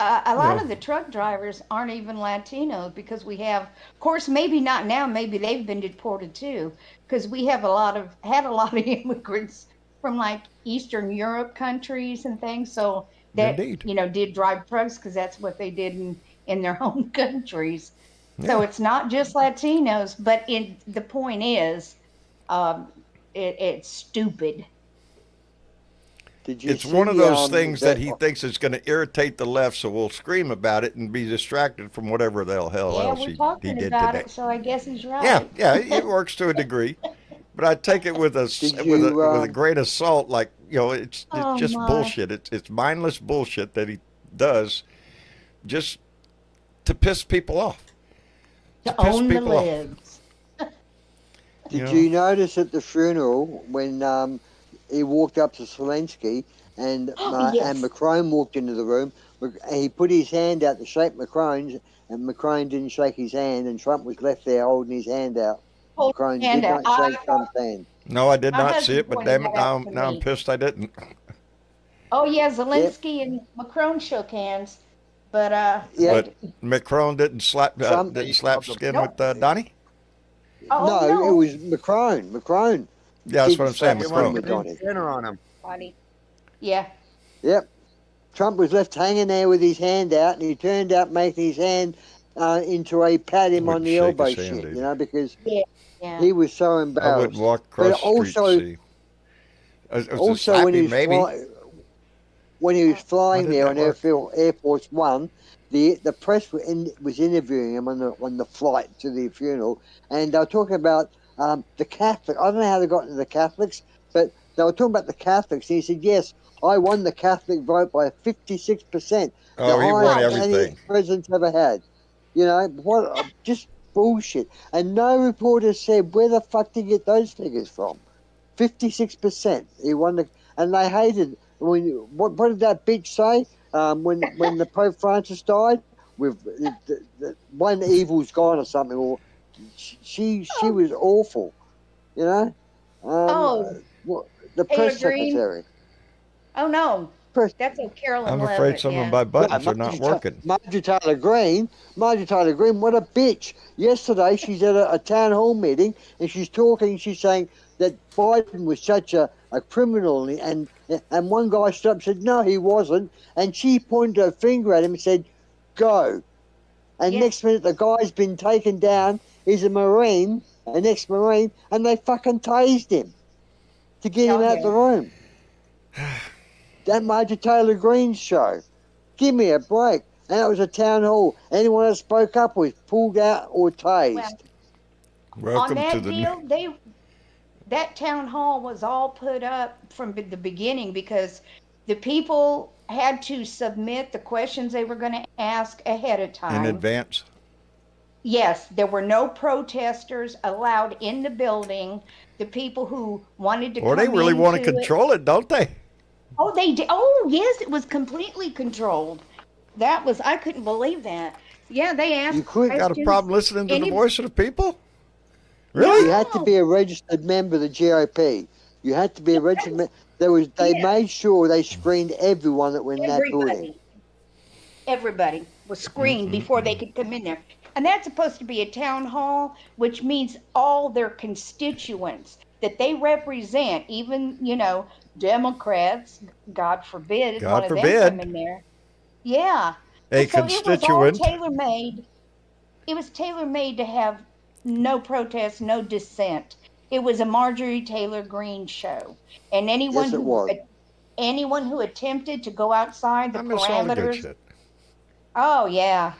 a lot of the truck drivers aren't even Latino because we have, of course, maybe not now, maybe they've been deported too, because we have had a lot of immigrants from like Eastern Europe countries and things. So that, Indeed. you know, did drive trucks because that's what they did in their home countries. Yeah. So it's not just Latinos, but the point is, it's stupid. It's one of those things that he thinks is going to irritate the left, so we'll scream about it and be distracted from whatever the hell else he did about today. It, so I guess he's right. Yeah, it works to a degree, but I take it with a grain of salt. Like, you know, it's just bullshit. It's mindless bullshit that he does, just to piss people off. To own the libs. Did you notice at the funeral when he walked up to Zelensky and Macron walked into the room? He put his hand out to shake Macron's, and Macron didn't shake his hand, and Trump was left there holding his hand out. Macron did not shake Trump's hand. No, I did not see it, but damn it, now I'm pissed I didn't. Oh yeah, Zelensky and Macron shook hands. But but Macron didn't slap skin with Donnie? No, it was Macron. Macron. Yeah, that's what I'm saying. Macron. Dinner on him. Donnie. Yeah. Yep. Trump was left hanging there with his hand out, and he turned out making his hand into a pat him on the elbow shit, you know, because he was so embarrassed. I wouldn't walk across the street to see. Also, when he was flying there on Air Force One, the press was interviewing him on the flight to the funeral, and they were talking about the Catholic. I don't know how they got into the Catholics, but they were talking about the Catholics. And he said, "Yes, I won the Catholic vote by 56%. Oh, he won everything. Any president's ever had." You know, what just bullshit. And no reporter said, "Where the fuck did you get those figures from?" 56%. He won and they hated. What did that bitch say when the Pope Francis died? With the one evil's gone or something, or she was awful, you know. The press secretary. Oh no, that's a Carolyn. I'm afraid some of my buttons are not working. Marjorie Taylor Greene, what a bitch! Yesterday she's at a town hall meeting and she's saying that Biden was such a criminal, and one guy stood up and said, "No, he wasn't," and she pointed her finger at him and said, "Go." And next minute the guy's been taken down. He's an ex-Marine, and they fucking tased him to get him out the room. That Marjorie Taylor Greene's show. Give me a break. And that was a town hall. Anyone that spoke up was pulled out or tased. Welcome on that to the deal, that town hall was all put up from the beginning because the people had to submit the questions they were going to ask ahead of time. In advance? Yes, there were no protesters allowed in the building. The people who wanted to come they really want to control it, don't they? Oh, they did. Oh, yes, it was completely controlled. I couldn't believe that. Yeah, they asked You could- Got a questions. problem listening to the Any- voice of the people? You Really? had to be a registered member of the GOP. You had to be a registered member. They Yeah. made sure they screened everyone that went in that building. Everybody was screened before they could come in there. And that's supposed to be a town hall, which means all their constituents that they represent, even, Democrats, God forbid, God one of them forbid. come in there. Yeah. A And so it was all constituent. tailor-made. It was tailor-made to have no protest, no dissent. It was a Marjorie Taylor Greene show. And Yes, it was. anyone who attempted to go outside the I miss all the good parameters. shit. Oh yeah,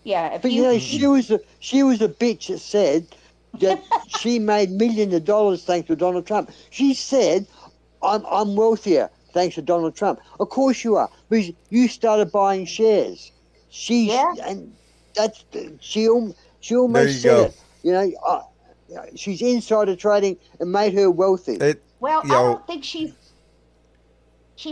yeah. If But she was a bitch that said that she made millions of dollars thanks to Donald Trump. She said, "I'm wealthier thanks to Donald Trump." Of course you are, because you started buying shares. And that's she almost There you said go. it. She's insider trading and made her wealthy. well, You I know, don't think she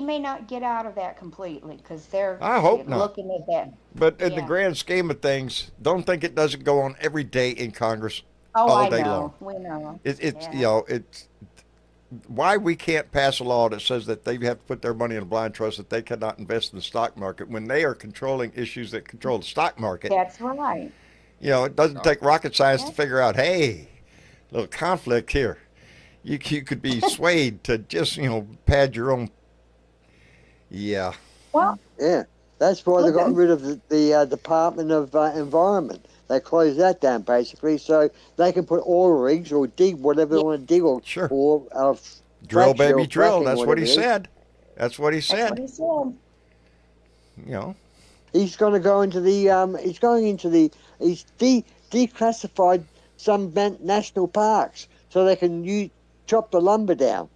may not get out of that completely because they're I hope not. looking at that. But in the Yeah. grand scheme of things, don't think it doesn't go on every day in Congress Oh, all I day know. long. We know. It's Yeah. it's why we can't pass a law that says that they have to put their money in a blind trust, that they cannot invest in the stock market when they are controlling issues that control the stock market. That's right. It doesn't take rocket science to figure out, hey, little conflict here. You could be swayed to just pad your own. Yeah. Well, Yeah, that's why they got Listen. rid of the Department of Environment. They closed that down basically, so they can put oil rigs or dig whatever they want to dig, or Sure. or Drill, fracture baby, or drill. fracking, That's what whatever he it is. said. That's what he that's what said. he said. He's going to go into the he's declassified some national parks so they can chop the lumber down.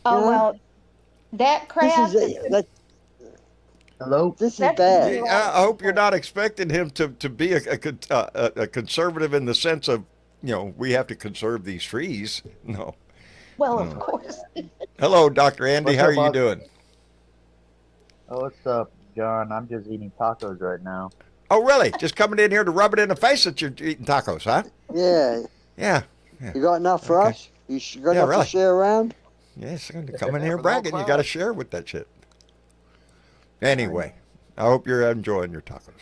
Oh Yeah. well, that crap. This is Hello? this is That's bad. the- I hope you're not expecting him to be a conservative in the sense of, we have to conserve these trees. No. well, of course. Hello, Dr. Andy. What's How up, are you Bob? doing? Oh, what's up, John? I'm just eating tacos right now. Oh, really? Just coming in here to rub it in the face that you're eating tacos, huh? Yeah, Yeah. you got enough for Okay. us? Got enough really. to share around? Yes, I'm going to come in here For the whole bragging. You crowd. got to share with that shit. Anyway, I hope you're enjoying your tacos.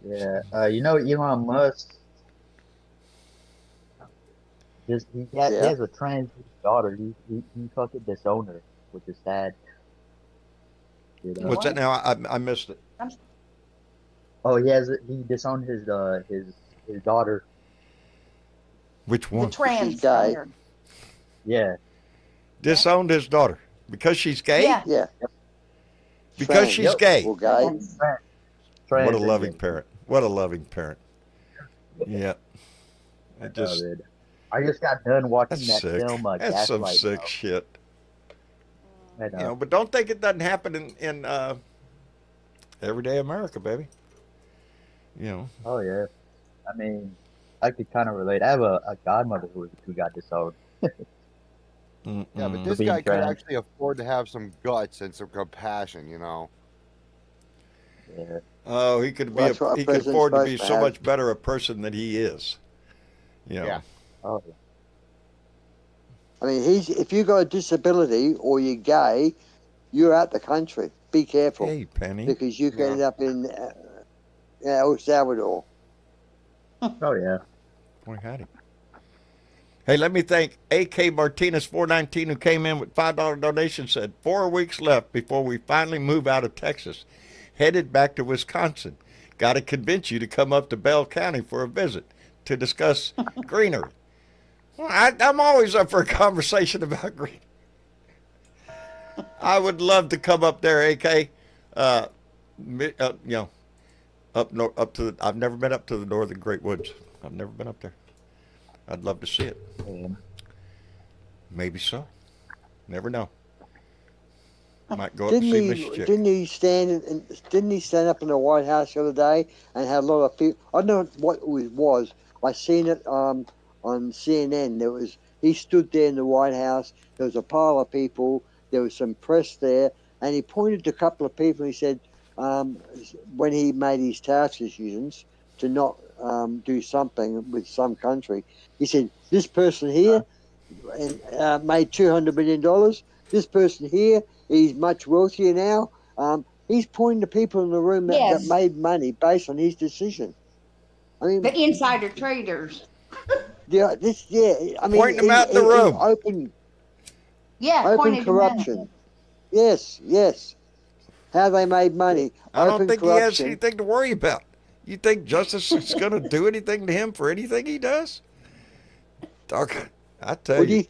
Yeah, Elon Musk, he has a trans daughter. He fucking disowned her, which is sad. What's that now? I missed it. Oh, he disowned his daughter. Which The one? trans. gay. Yeah. Disowned his daughter because she's gay? Yeah. Yeah. Because Trans. she's gay. Or gay. What a loving parent. What a loving parent. Yeah. It just, I just got done watching that's that sick. film. That's some Gaslight, sick bro. shit. I know. But don't think it doesn't happen in everyday America, baby. Oh yeah. I mean, I could kind of relate. I have a godmother who got disowned. Mm-mm. Yeah, but this being guy could trans. actually afford to have some guts and some compassion, Yeah. Oh, he could be. Well, that's what a He could president's afford to be supposed to so have. much better a person than he is. Yeah. Oh yeah. I mean, if you got a disability or you're gay, you're out the country. Be careful, Hey, Penny. because you can end up in El Salvador. Oh yeah. Boy, howdy. Hey, let me thank AK Martinez 419 who came in with $5 donation. Said 4 weeks left before we finally move out of Texas, headed back to Wisconsin. Got to convince you to come up to Bell County for a visit to discuss greenery. Well, I'm always up for a conversation about green. I would love to come up there, AK. Up to the, I've never been up to the northern Great Woods. I've never been up there. I'd love to see it. Maybe so. Never know. Might go up and see Miss Chick. Didn't he stand up in the White House the other day and had a lot of people? I don't know what it was. I seen it on CNN. He stood there in the White House. There was a pile of people. There was some press there, and he pointed to a couple of people. And he said, when he made his tax decisions to not do something with some country. He said, this person here made $200 million. This person here, he's much wealthier now. He's pointing to people in the room that Yes. made money based on his decision. I mean, The insider traders. I mean, Pointing them out in the room. Open Pointed them out. corruption. Yes. How they made money. I don't Open think he has corruption. anything to worry about. You think justice is going to do anything to him for anything he does? Dog, I tell you.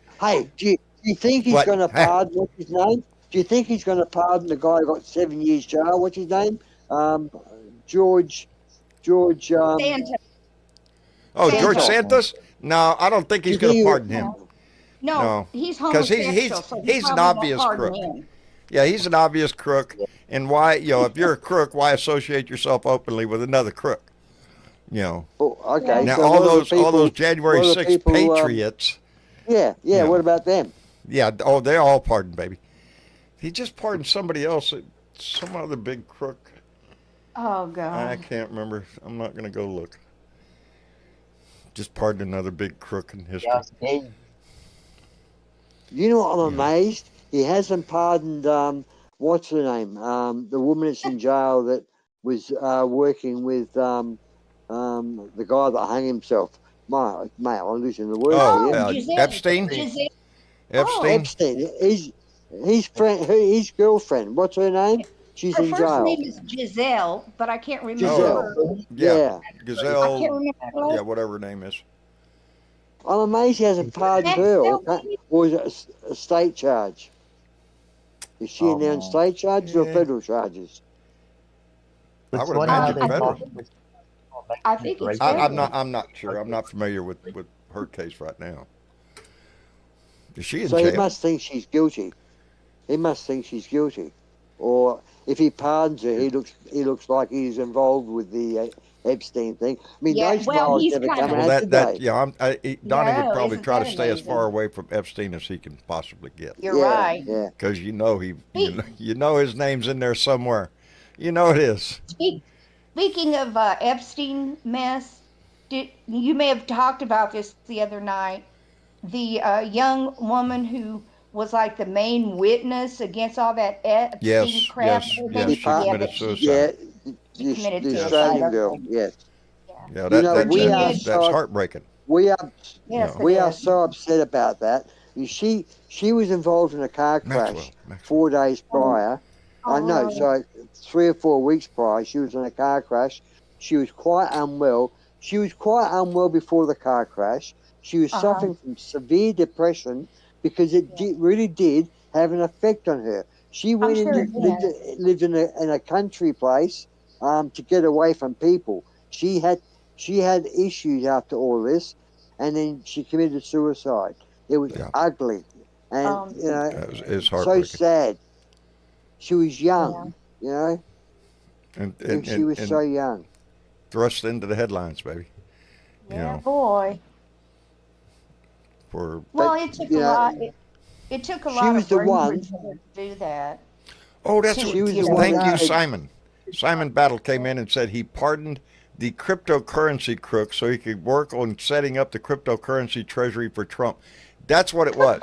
Do you think he's What? going to pardon, what's his name? Do you think he's going to pardon the guy who got 7 years jail? What's his name? George. Santa. Oh, George Santos. Santos? No, I don't think he's going to pardon him. No, he's 'Cause homosexual. he's an probably won't obvious pardon crook. him. Yeah, he's an obvious crook. And why, if you're a crook, why associate yourself openly with another crook? Oh, okay. Now so all what are the those people- January what are the 6th people, patriots. Yeah. Yeah. What about them? Yeah, they're all pardoned, baby. He just pardoned somebody else, some other big crook. Oh, God. I can't remember. I'm not going to go look. Just pardoned another big crook in history. Just kidding. You know what? I'm amazed. He hasn't pardoned, what's her name? The woman that's in jail that was working with the guy that hung himself. Mate, I'm losing the words Oh, here. Giselle. Epstein? Giselle. Epstein? Epstein. His girlfriend. What's her name? She's Her in first jail. name is Giselle, but I can't remember. Giselle. Yeah. I Gazelle. can't remember. Yeah, whatever her name is. I'm amazed he hasn't pardoned her. Or is it a state charge? Is she in there on state charges or Yeah. federal charges? I It's would funny how imagine they federal. talk with- I think it's I'm not sure. I'm not familiar with her case right now. Is she in So he jail? must think she's guilty. He must think she's guilty. Or if he pardons her, he looks like he's involved with the Epstein thing. I mean, Yeah, those well, files he's never kind come of- Well, out Donnie today. would probably isn't try to that stay as amazing? far away from Epstein as he can possibly get. You're right. Yeah. Because you know his name's in there somewhere. You know it is. Speaking of Epstein mess, you may have talked about this the other night. The young woman who was like the main witness against all that Epstein Yes, crap. yes, and yes, everything. she Yeah, committed but she- suicide. Yeah, committed the suicide, Australian okay. girl. Yes. Yeah, You that, know, that, we that- are that's so- heartbreaking. We are Yes, we it are is. so upset about that. She was involved in a car crash Maxwell. 4 days prior. I know, really? so 3 or 4 weeks prior, she was in a car crash. She was quite unwell. She was quite unwell before the car crash. She was suffering from severe depression because it really did have an effect on her. She went sure and it lived in a country place to get away from people. She had issues after all this, and then she committed suicide. It was ugly, and It's so heartbreaking. sad. She was young, you know. And She was so young. thrust into the headlines, baby. You Yeah, know, boy. for Well, it took you a know, lot. It took a she lot was of the bravery one- for her to do that. that's She what. was the Thank one you, that- Simon. Simon Battle came in and said he pardoned the cryptocurrency crook so he could work on setting up the cryptocurrency treasury for Trump. That's what it was.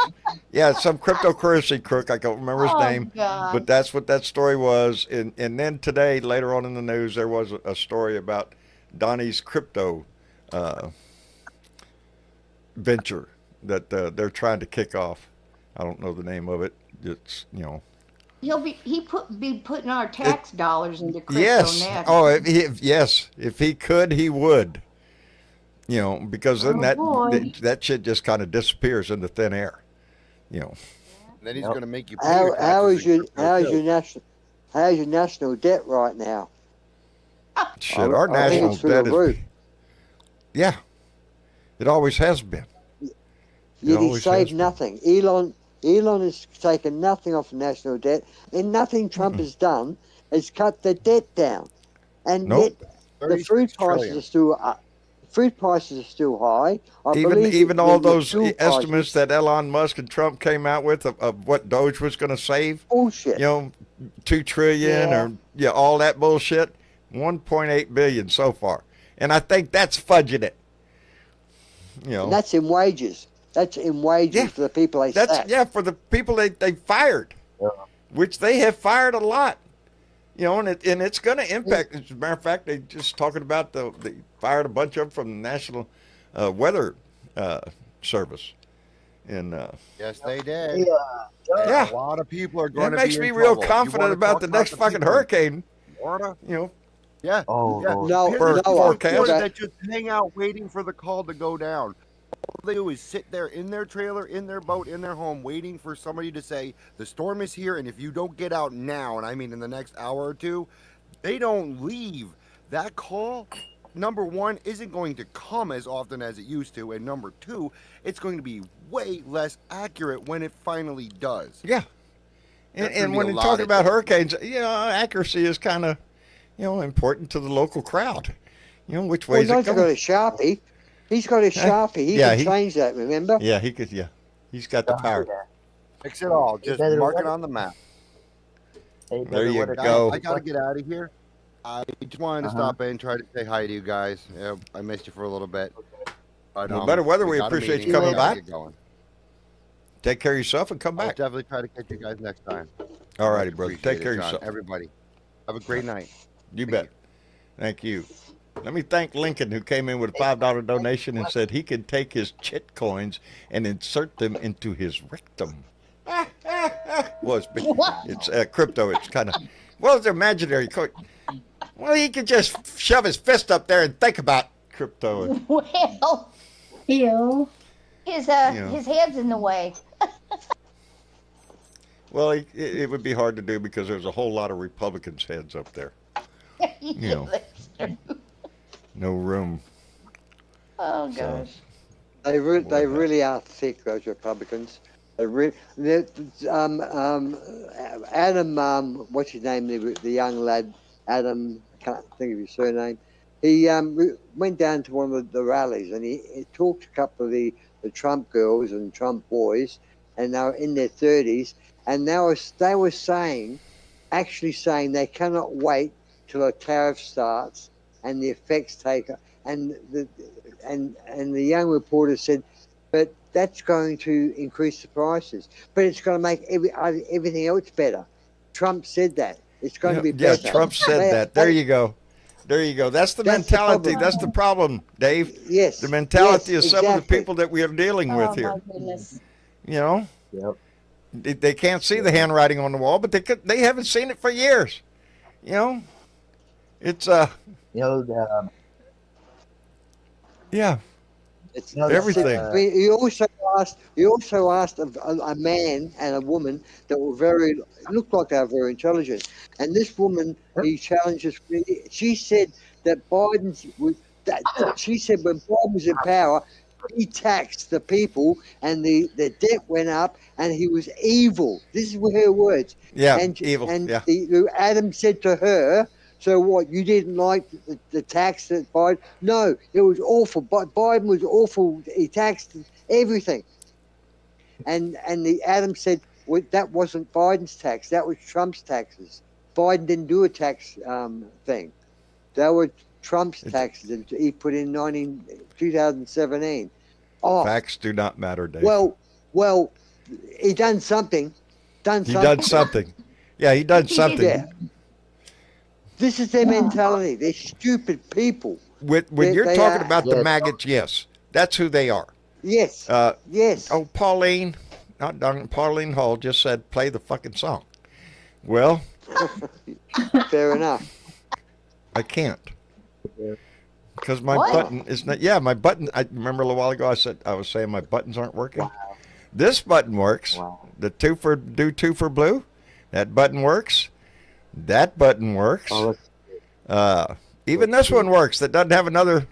Yeah, some cryptocurrency crook. I don't remember his name, God. but that's what that story was. And then today, later on in the news, there was a story about Donnie's crypto venture that they're trying to kick off. I don't know the name of it. It's He be putting our tax dollars into crypto yes. next. Oh, if he could, he would. Because then boy. that shit just kind of disappears into thin air. Then he's going to make you pay How your how taxes is your in crypto, how's too. your national how's your national debt right now? Shit, I our think national it's through the debt roof. is. Yeah, it always has been. Yet he always has saved been. nothing. Elon has taken nothing off the national debt, and nothing Trump has done has cut the debt down. And Nope. yet the food prices are still high. I Even believe all the those fuel estimates prices- that Elon Musk and Trump came out with of what Doge was going to save. bullshit. 2 trillion or all that bullshit. 1.8 billion so far, and I think that's fudging it. And that's in wages. That's in wages for the people they sacked. For the people they fired, which they have fired a lot. And it's going to impact. As a matter of fact, they just talking about they fired a bunch of them from the National Weather Service. And yes, they did. Yeah, a lot of people are going to be That makes me in real trouble. confident about the next fucking hurricane. Florida? Yeah. Oh, yeah. No, forecast. That just hang out waiting for the call to go down. All they do is sit there in their trailer, in their boat, in their home, waiting for somebody to say, the storm is here, and if you don't get out now, and I mean in the next hour or two, they don't leave. That call, number one, isn't going to come as often as it used to, and number two, it's going to be way less accurate when it finally does. Yeah. And when you're talking about hurricanes, accuracy is kind of, important to the local crowd. Which way is it going? going? Got a Sharpie. He's got a Sharpie. He can change that, remember? Yeah, he could, He's got the power. Fix it all. Just mark it on the map. There you go. I got to get out of here. I just wanted to stop in and try to say hi to you guys. I missed you for a little bit. But, better weather, we appreciate you coming back. Going. Take care of yourself and come I'll back. definitely try to catch you guys next time. All righty, brother. Take care of John. yourself. Everybody. Have a great night. You bet. Thank you. Let me thank Lincoln, who came in with a $5 donation and said he could take his chit coins and insert them into his rectum. Well, it's crypto. It's kind of, it's imaginary coin. Well, he could just shove his fist up there and think about crypto. Well, Ew. his head's in the way. Well, it would be hard to do because there's a whole lot of Republicans' heads up there. No room. Oh gosh. They really are thick, those Republicans. Adam, what's his name? The young lad, Adam. I can't think of his surname. He went down to one of the rallies and he talked to a couple of the Trump girls and Trump boys, and they were in their 30s, and they were saying they cannot wait till a tariff starts and the effects take, and the young reporter said, but that's going to increase the prices, but it's going to make everything else better. Trump said that. It's going to be better. Yeah, Trump said that. There you go. That's the mentality. That's the problem, Dave. Yes. The mentality of some of the exactly. people that we are dealing with here. My goodness. Yep. Yep. They can't see the handwriting on the wall, but they haven't seen it for years. It's yeah. It's everything. He also asked a man and a woman that were looked like they were very intelligent. And this woman, he challenges. She said that she said when Biden was in power, he taxed the people and the debt went up and he was evil. This is her words. Yeah, and, evil. And yeah. Adam said to her, so what, you didn't like the tax that Biden? No, it was awful. Biden was awful. He taxed everything. And the Adam said, well, that wasn't Biden's tax. That was Trump's taxes. Biden didn't do a tax thing. That were Trump's taxes that he put in 2017. Oh, facts do not matter, Dave. Well, he done something. He done something. Yeah, he done something. Yeah. This is their mentality. They're stupid people. When you're talking about the maggots, yes, that's who they are. Yes. Yes. Oh, Pauline Hall just said, play the fucking song. Well, fair enough. I can't. Because my button is not. Yeah, my button. I remember a little while ago I was saying my buttons aren't working. Wow. This button works. Wow. The two for blue. That button works. That button works. Even this one works. That doesn't have another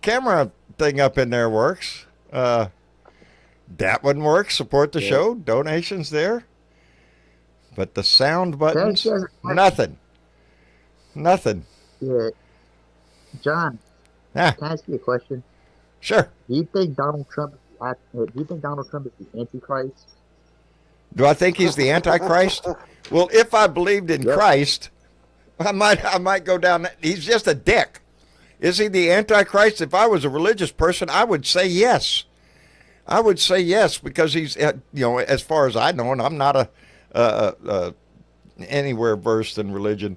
camera thing up in there works. That one works. Support the show. Donations there. But the sound buttons, nothing. Yeah. John, can I ask you a question? Sure. Do you think Donald Trump is the Antichrist? Do I think he's the Antichrist? Well, if I believed in Christ, I might go down that. He's just a dick. Is he the Antichrist? If I was a religious person, I would say yes. I would say yes, because he's, as far as I know, and I'm not anywhere versed in religion,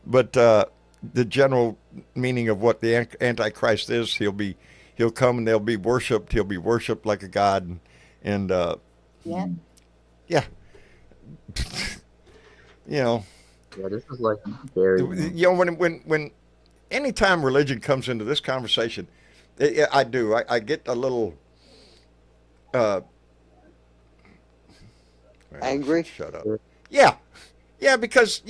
but the general meaning of what the Antichrist is, he'll come and they'll be worshipped. He'll be worshipped like a god, and Yeah. yeah. Yeah, this is like scary. When anytime religion comes into this conversation, I get a little Angry? Shut up. Yeah, because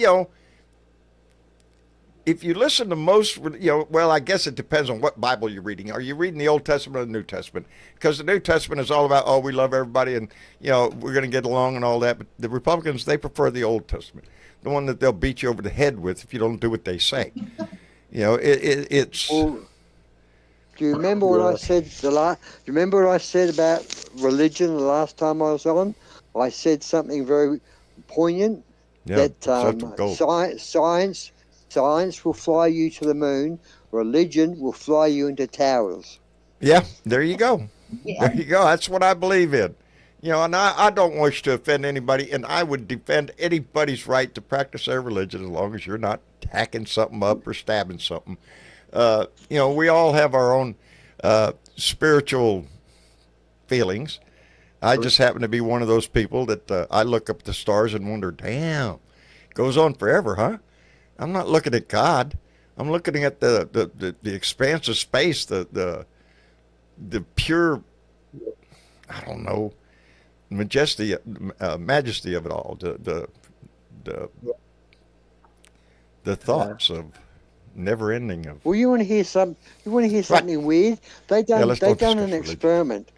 if you listen to most, well, I guess it depends on what Bible you're reading. Are you reading the Old Testament or the New Testament? Because the New Testament is all about, we love everybody and, we're going to get along and all that. But the Republicans, they prefer the Old Testament, the one that they'll beat you over the head with if you don't do what they say. It's. Well, do you remember what I said do you remember what I said about religion the last time I was on? I said something very poignant. That science will fly you to the moon. Religion will fly you into towers. Yeah, there you go. Yeah. There you go. That's what I believe in. And I don't wish to offend anybody, and I would defend anybody's right to practice their religion as long as you're not hacking something up or stabbing something. We all have our own spiritual feelings. I just happen to be one of those people that I look up at the stars and wonder, damn, it goes on forever, huh? I'm not looking at God. I'm looking at the expanse of space, the pure, I don't know, majesty of it all, the thoughts of never ending of. Well, you want to hear something weird? They done an experiment.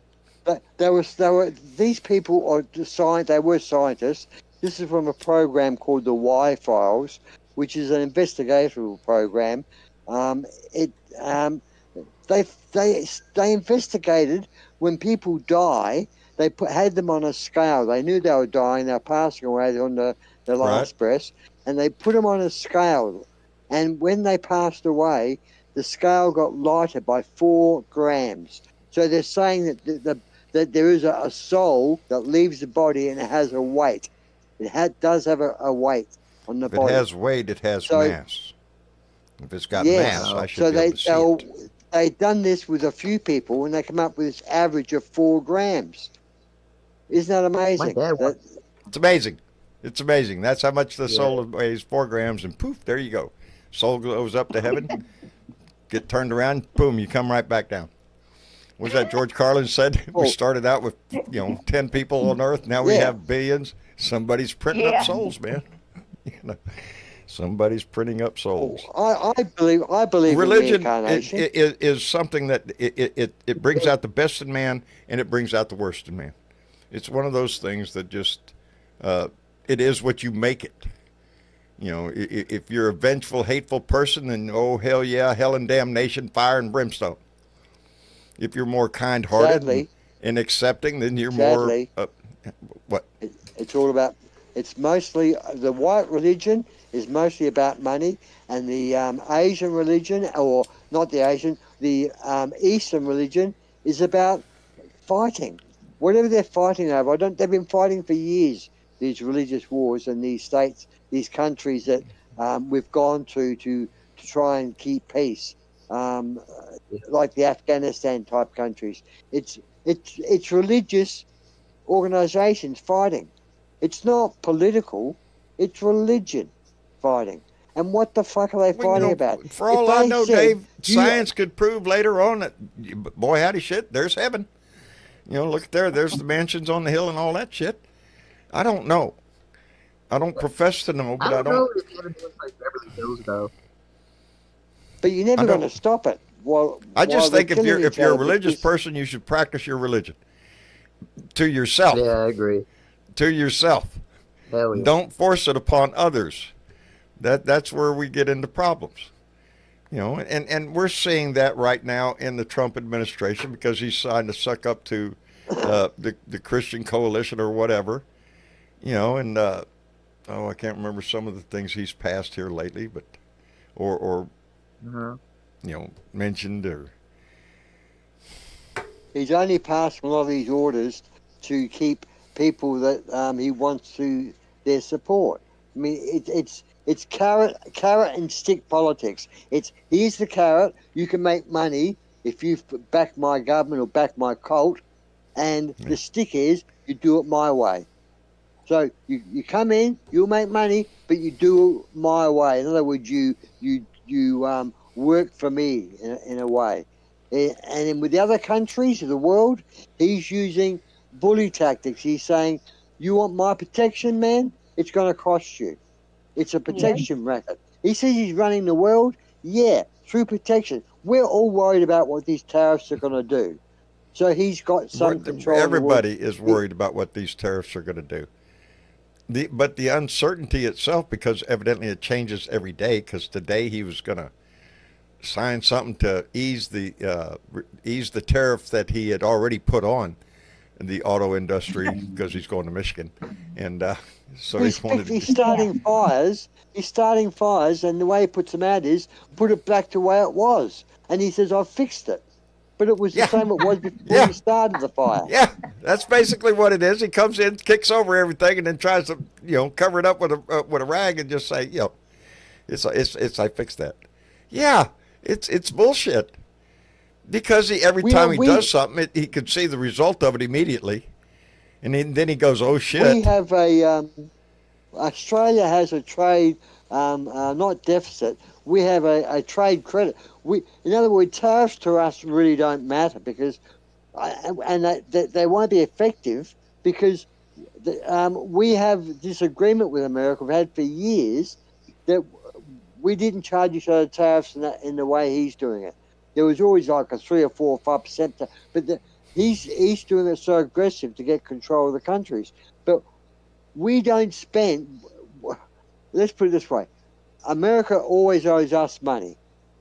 These people are they were scientists. This is from a program called the Y Files, which is an investigative program. They investigated when people die. They had them on a scale. They knew they were dying. They were passing away on their last breath, and they put them on a scale. And when they passed away, the scale got lighter by 4 grams. So they're saying that there is a soul that leaves the body and it has a weight. It does have a weight on the body. If it has weight, it has mass. If it's got mass, I should be able to see it. They've done this with a few people, and they come up with this average of 4 grams. Isn't that amazing? It's amazing. It's amazing. That's how much the soul weighs, 4 grams, and poof, there you go. Soul goes up to heaven, get turned around, boom, you come right back down. What was that George Carlin said? We started out with 10 people on Earth. Now we have billions. Somebody's printing up souls, man. Somebody's printing up souls. I believe religion in reincarnation. is something that it brings out the best in man, and it brings out the worst in man. It's one of those things that just it is what you make it. If you're a vengeful, hateful person, then hell yeah, hell and damnation, fire and brimstone. If you're more kind-hearted and accepting, then you're more what? It's mostly the white religion is mostly about money, and the Asian religion, or not the Asian, the Eastern religion is about fighting. Whatever they're fighting over, they've been fighting for years, these religious wars in these states, these countries that we've gone to try and keep peace, like the Afghanistan type countries. It's religious organizations fighting. It's not political. It's religion fighting. And what the fuck are they fighting about? For all I know, Dave, science could prove later on that, boy, howdy shit, there's heaven. Look at there's the mansions on the hill and all that shit. I don't know. I don't profess to know, but I don't know if heaven looks like Beverly Hills, though. But you're never going to stop it. I just think if you're a religious person, you should practice your religion to yourself. Yeah, I agree. To yourself. Hell yeah. Don't force it upon others. That's where we get into problems. And we're seeing that right now in the Trump administration, because he's trying to suck up to the Christian coalition or whatever. And I can't remember some of the things he's passed here lately, but or mentioned or. He's only passed a lot of these orders to keep people that he wants to their support. I mean, it's carrot and stick politics. It's here's the carrot. You can make money if you back my government or back my cult, and the stick is you do it my way. So you come in, you'll make money, but you do it my way. In other words, you work for me in a way. And then with the other countries of the world, he's using bully tactics. He's saying, you want my protection, man? It's going to cost you. It's a protection racket. He says he's running the world. Yeah, through protection. We're all worried about what these tariffs are going to do. So he's got some control. Everybody is worried about what these tariffs are going to do. But the uncertainty itself, because evidently it changes every day, because today he was going to sign something to ease the tariff that he had already put on the auto industry because he's going to Michigan, and so he's starting fires. He's starting fires, and the way he puts them out is put it back to the way it was. And he says, "I've fixed it," but it was the same it was before he started the fire. Yeah, that's basically what it is. He comes in, kicks over everything, and then tries to cover it up with a rag and just say, it's I fixed that. Yeah. It's bullshit, because every time he does something, he could see the result of it immediately, and then he goes, "Oh shit!" We have Australia has a trade not deficit. We have a trade credit. In other words, tariffs to us really don't matter because, they won't be effective because we have this agreement with America we've had for years that. We didn't charge each other tariffs in the way he's doing it. There was always like a 3 or 4 or 5%, but he's doing it so aggressive to get control of the countries. But we don't spend. Let's put it this way: America always owes us money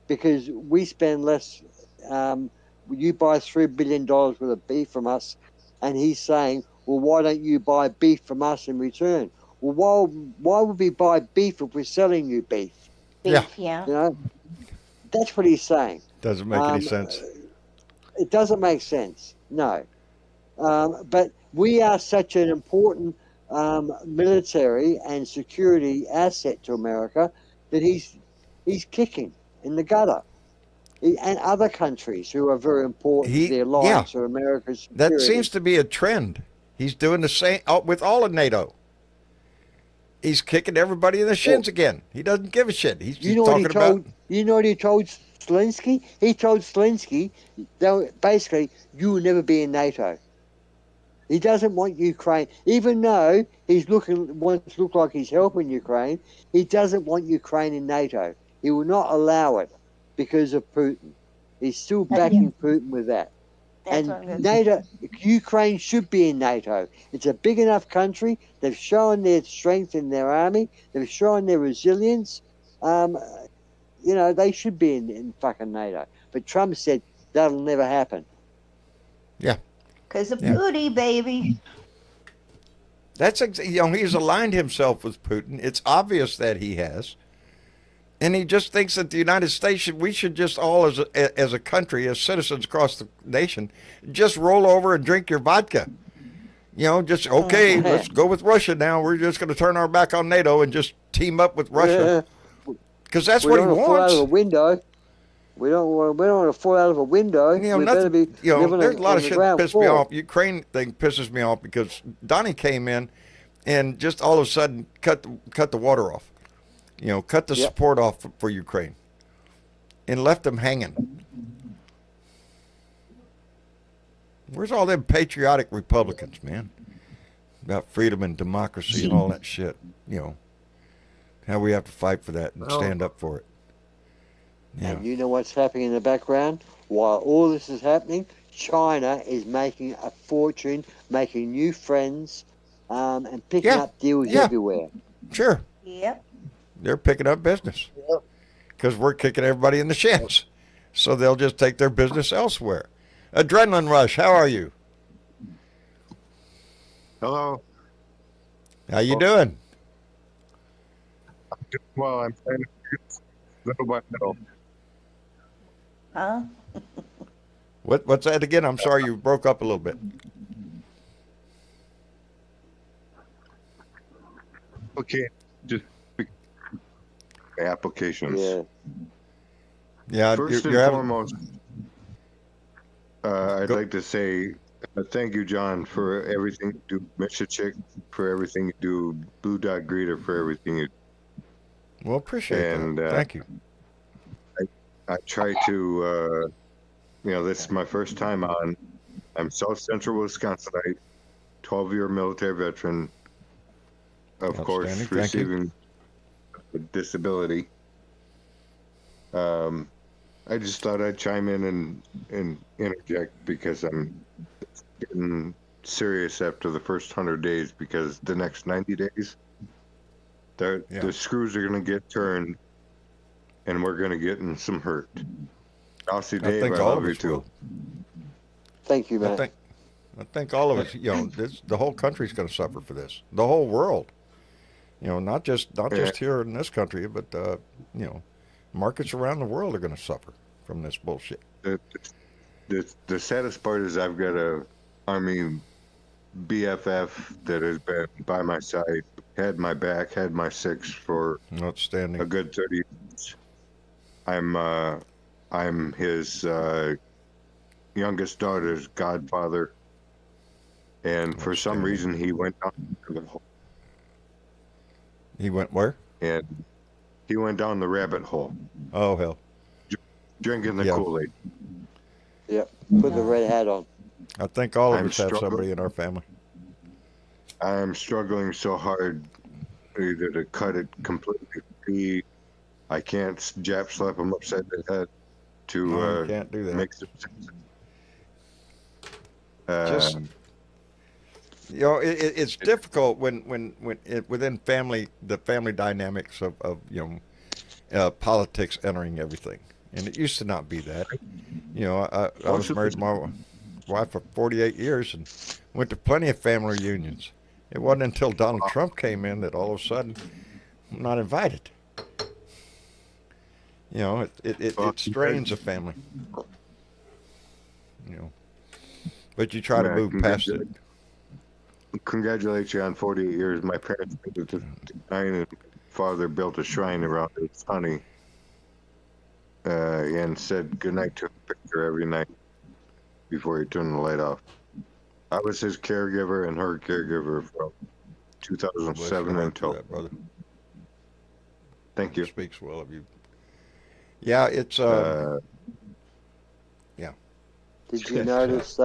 because we spend less. You buy $3 billion worth of beef from us, and he's saying, "Well, why don't you buy beef from us in return?" Well, why would we buy beef if we're selling you beef? Yeah. That's what he's saying. Doesn't make any sense. It doesn't make sense. No. But we are such an important military and security asset to America that he's kicking in the gutter. And other countries who are very important to the alliance or America's security. That seems to be a trend. He's doing the same with all of NATO. He's kicking everybody in the shins again. He doesn't give a shit. He's talking about. You know what he told Zelensky? He told Zelensky, basically, you will never be in NATO. He doesn't want Ukraine, even though wants to look like he's helping Ukraine. He doesn't want Ukraine in NATO. He will not allow it because of Putin. He's still backing Putin with that. And NATO, Ukraine should be in NATO. It's a big enough country. They've shown their strength in their army. They've shown their resilience. They should be in fucking NATO. But Trump said that'll never happen. Yeah. Because of Putin, baby. That's he's aligned himself with Putin. It's obvious that he has. And he just thinks that the United States, we should just all, as a country, as citizens across the nation, just roll over and drink your vodka. Let's go with Russia now. We're just going to turn our back on NATO and just team up with Russia. Because that's what he wants. Fall out of a window. We don't want to fall out of a window. There's a lot of shit that pisses me off. Ukraine thing pisses me off because Donnie came in and just all of a sudden cut the water off. Cut the support off for Ukraine and left them hanging. Where's all them patriotic Republicans, man? About freedom and democracy and all that shit. How we have to fight for that and stand up for it. Yeah. And you know what's happening in the background? While all this is happening, China is making a fortune, making new friends, and picking up deals everywhere. Sure. Yep. They're picking up business because we're kicking everybody in the shins. So they'll just take their business elsewhere. Adrenaline Rush, how are you? Hello. How you doing? well, I'm trying to figure this little by little. Huh? What's that again? I'm sorry, you broke up a little bit. Okay, just applications. Yeah. Yeah, First and you're having. foremost, I'd Go- like to say thank you, John, for everything you do. Mr. Chick, for everything you do. Blue Dot Greeter, for everything you do. Well, appreciate And that. Thank you. I try to, this is my first time on. I'm South Central Wisconsinite, 12-year military veteran, of course, Outstanding. Thank you. receiving a disability. I just thought I'd chime in and interject because I'm getting serious after the first 100 days, because the next 90 days, the screws are going to get turned and we're going to get in some hurt. Aussie Dave, think I all love of you us too. will. Thank you, Matt. I think all of us, the whole country's going to suffer for this. The whole world. Not just here in this country, but markets around the world are going to suffer from this bullshit. The saddest part is I've got a Army BFF that has been by my side, had my back, had my six for Outstanding. a good 30 years. I'm his youngest daughter's godfather, and for some reason he went down the rabbit hole. He went where? And he went down the rabbit hole. Oh hell! Drinking the Kool-Aid. Yep. Put the red hat on. I think all of us have somebody in our family. I am struggling so hard either to cut it completely free. I can't jab slap him upside the head to No, you can't do that. make some sense. Just it's difficult when within the family dynamics of politics entering everything, and it used to not be that. I was married to my wife for 48 years and went to plenty of family reunions. It wasn't until Donald Trump came in that all of a sudden I'm not invited. It strains a family. But you try to move past it. Congratulate you on 48 years. My parents made it to 9, and father built a shrine around his honey and said goodnight to a picture every night before he turned the light off. I was his caregiver and her caregiver from 2007 until that, brother. Thank you. Speaks well of you. Yeah, it's yeah. Did you notice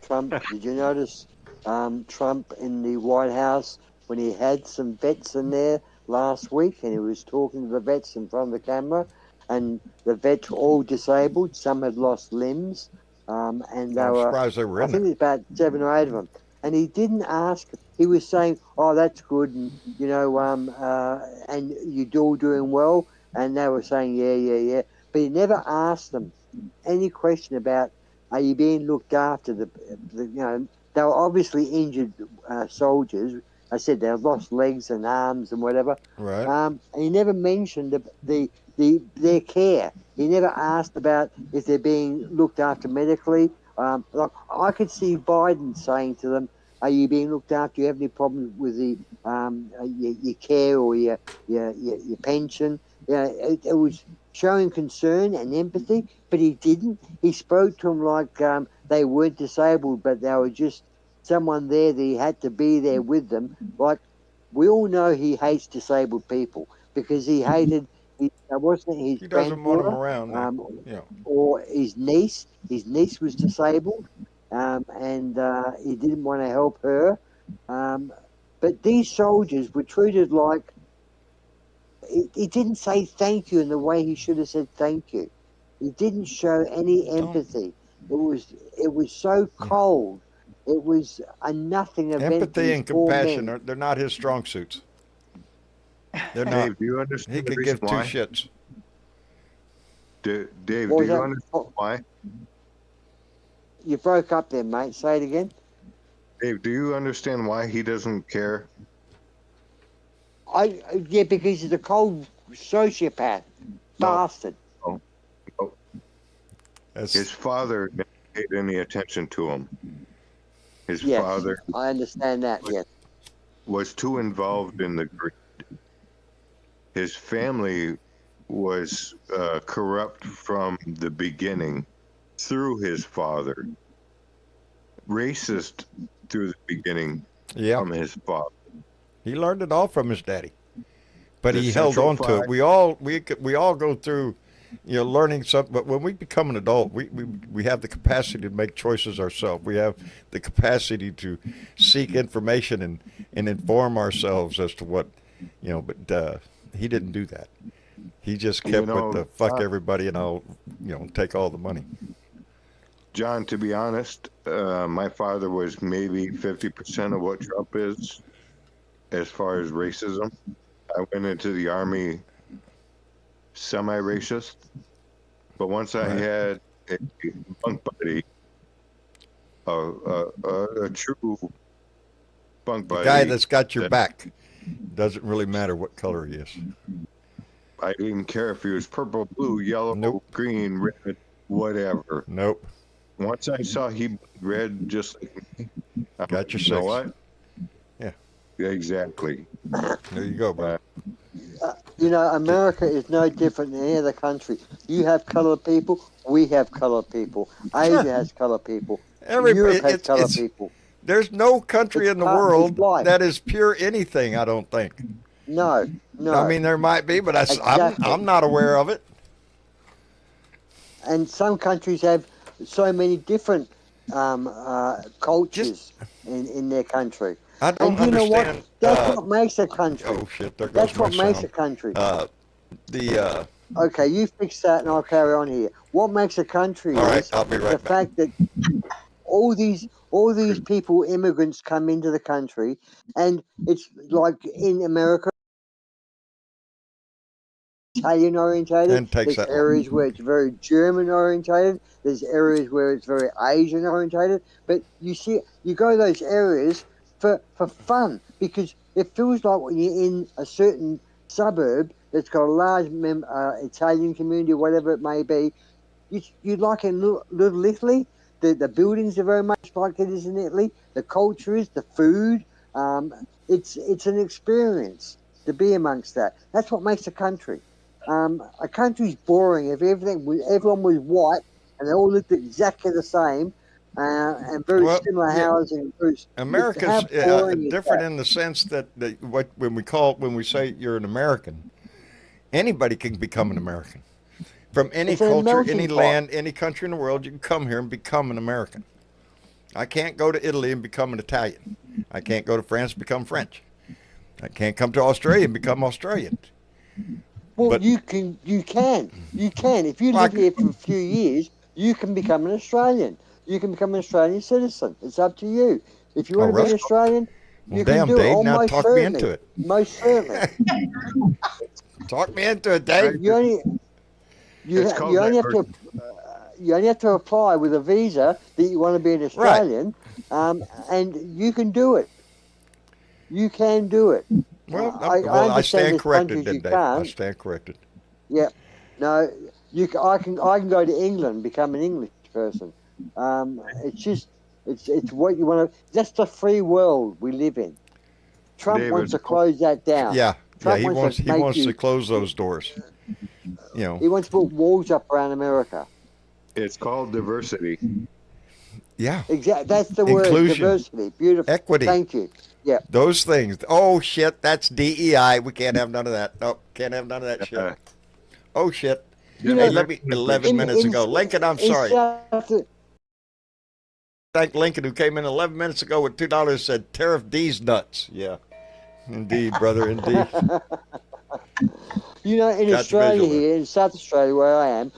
Trump? Did you notice Trump in the White House when he had some vets in there last week, and he was talking to the vets in front of the camera, and the vets were all disabled. Some had lost limbs, and they I'm were. surprised they were I in think there. there's about 7 or 8 of them. And he didn't ask. He was saying, "Oh, that's good," and and you're all doing well. And they were saying, "Yeah." But he never asked them any question about, "Are you being looked after?" They were obviously injured soldiers. I said they lost legs and arms and whatever. Right. And he never mentioned their care. He never asked about if they're being looked after medically. Like I could see Biden saying to them, "Are you being looked after? Do you have any problems with your care or your pension?" It was showing concern and empathy, but he didn't. He spoke to them like they weren't disabled, but they were just someone there that he had to be there with them. Like we all know he hates disabled people because he hated. Wasn't it his He doesn't want them granddaughter? around. Or his niece. His niece was disabled, and he didn't want to help her. But these soldiers were treated like he didn't say thank you in the way he should have said thank you. He didn't show any empathy. It was so cold. It was a nothing event. Empathy and compassion they're not his strong suits. They're not. Dave, do you understand he could give two shits. Dave, do you understand why? You broke up there, mate. Say it again. Dave, do you understand why he doesn't care? Yeah, because he's a cold sociopath bastard. No. That's, His father never paid any attention to him. His Yes, father I understand that. Yes. was too involved in the greed. His family was corrupt from the beginning through his father, racist through the beginning yeah. from his father. He learned it all from his daddy, but The he held Central on to Five- it. We all go through, learning something. But when we become an adult, we have the capacity to make choices ourselves. We have the capacity to seek information and inform ourselves as to what, But he didn't do that. He just kept with the fuck everybody and I'll, take all the money. John, to be honest, my father was maybe 50% of what Trump is as far as racism. I went into the Army semi-racist, but once I had a bunk buddy, a true bunk buddy, The guy that's got your back doesn't really matter what color he is. I didn't care if he was purple, blue, yellow, green, red, whatever. Nope. Once I saw he red, just like me, Got your you know six. what? Yeah. Exactly. There you go, bro. America is no different than any other country. You have colored people. We have colored people. Asia has colored people. Europe has colored people. There's no country in the world life. that is pure anything, I don't think. No. I mean, there might be, but Exactly. I'm not aware of it. And some countries have so many different cultures in their country. I don't and you know understand. what? That's what makes a country. Oh shit! There goes That's my what makes sound. a country. Okay, you fix that, and I'll carry on here. What makes a country All right, is I'll be right the back. fact that all these people, immigrants, come into the country, and it's like in America, Italian orientated. And takes There's that long. areas where it's very German orientated. There's areas where it's very Asian orientated. But you go to those areas for fun, because it feels like when you're in a certain suburb that's got a large Italian community, whatever it may be, you like in little Italy. The buildings are very much like it is in Italy. The culture is, the food. It's an experience to be amongst that. That's what makes a country. A country's boring if everyone was white and they all looked exactly the same and very similar housing. America's boring is different that? in the sense that when we say you're an American, anybody can become an American. From any It's an culture, melting any pot. land, any country in the world, you can come here and become an American. I can't go to Italy and become an Italian. I can't go to France and become French. I can't come to Australia and become Australian. Well, But- you can. If you live here for a few years, you can become an Australian. You can become an Australian citizen. It's up to you. If you want to be an really? Australian, Well, you damn, can do Dave, it. now Most talk me into certainly. it. Most certainly. Talk me into it, Dave. You only It's called you only have to apply with a visa that you want to be an Australian, and you can do it. You can do it. Well, I I understand stand there's corrected, countries then, you Dave. I can't. stand corrected. Yeah, no, I can go to England and become an English person. It's what you want to. That's the free world we live in. Trump wants to close that down. Yeah, Trump he wants to make to close those doors. He wants to put walls up around America. It's called diversity. Yeah. Exactly. That's the word. Inclusion. Diversity. Beautiful. Equity. Thank you. Yeah. Those things. Oh shit, that's DEI. We can't have none of that. Nope, can't have none of that shit. Oh shit. You Hey, know, let me 11 minutes ago. Lincoln, I'm sorry. Thank Lincoln, who came in 11 minutes ago with $2, said tariff D's nuts. Yeah. Indeed, brother, indeed. You know, in Got Australia visual there. here, in South Australia where I am,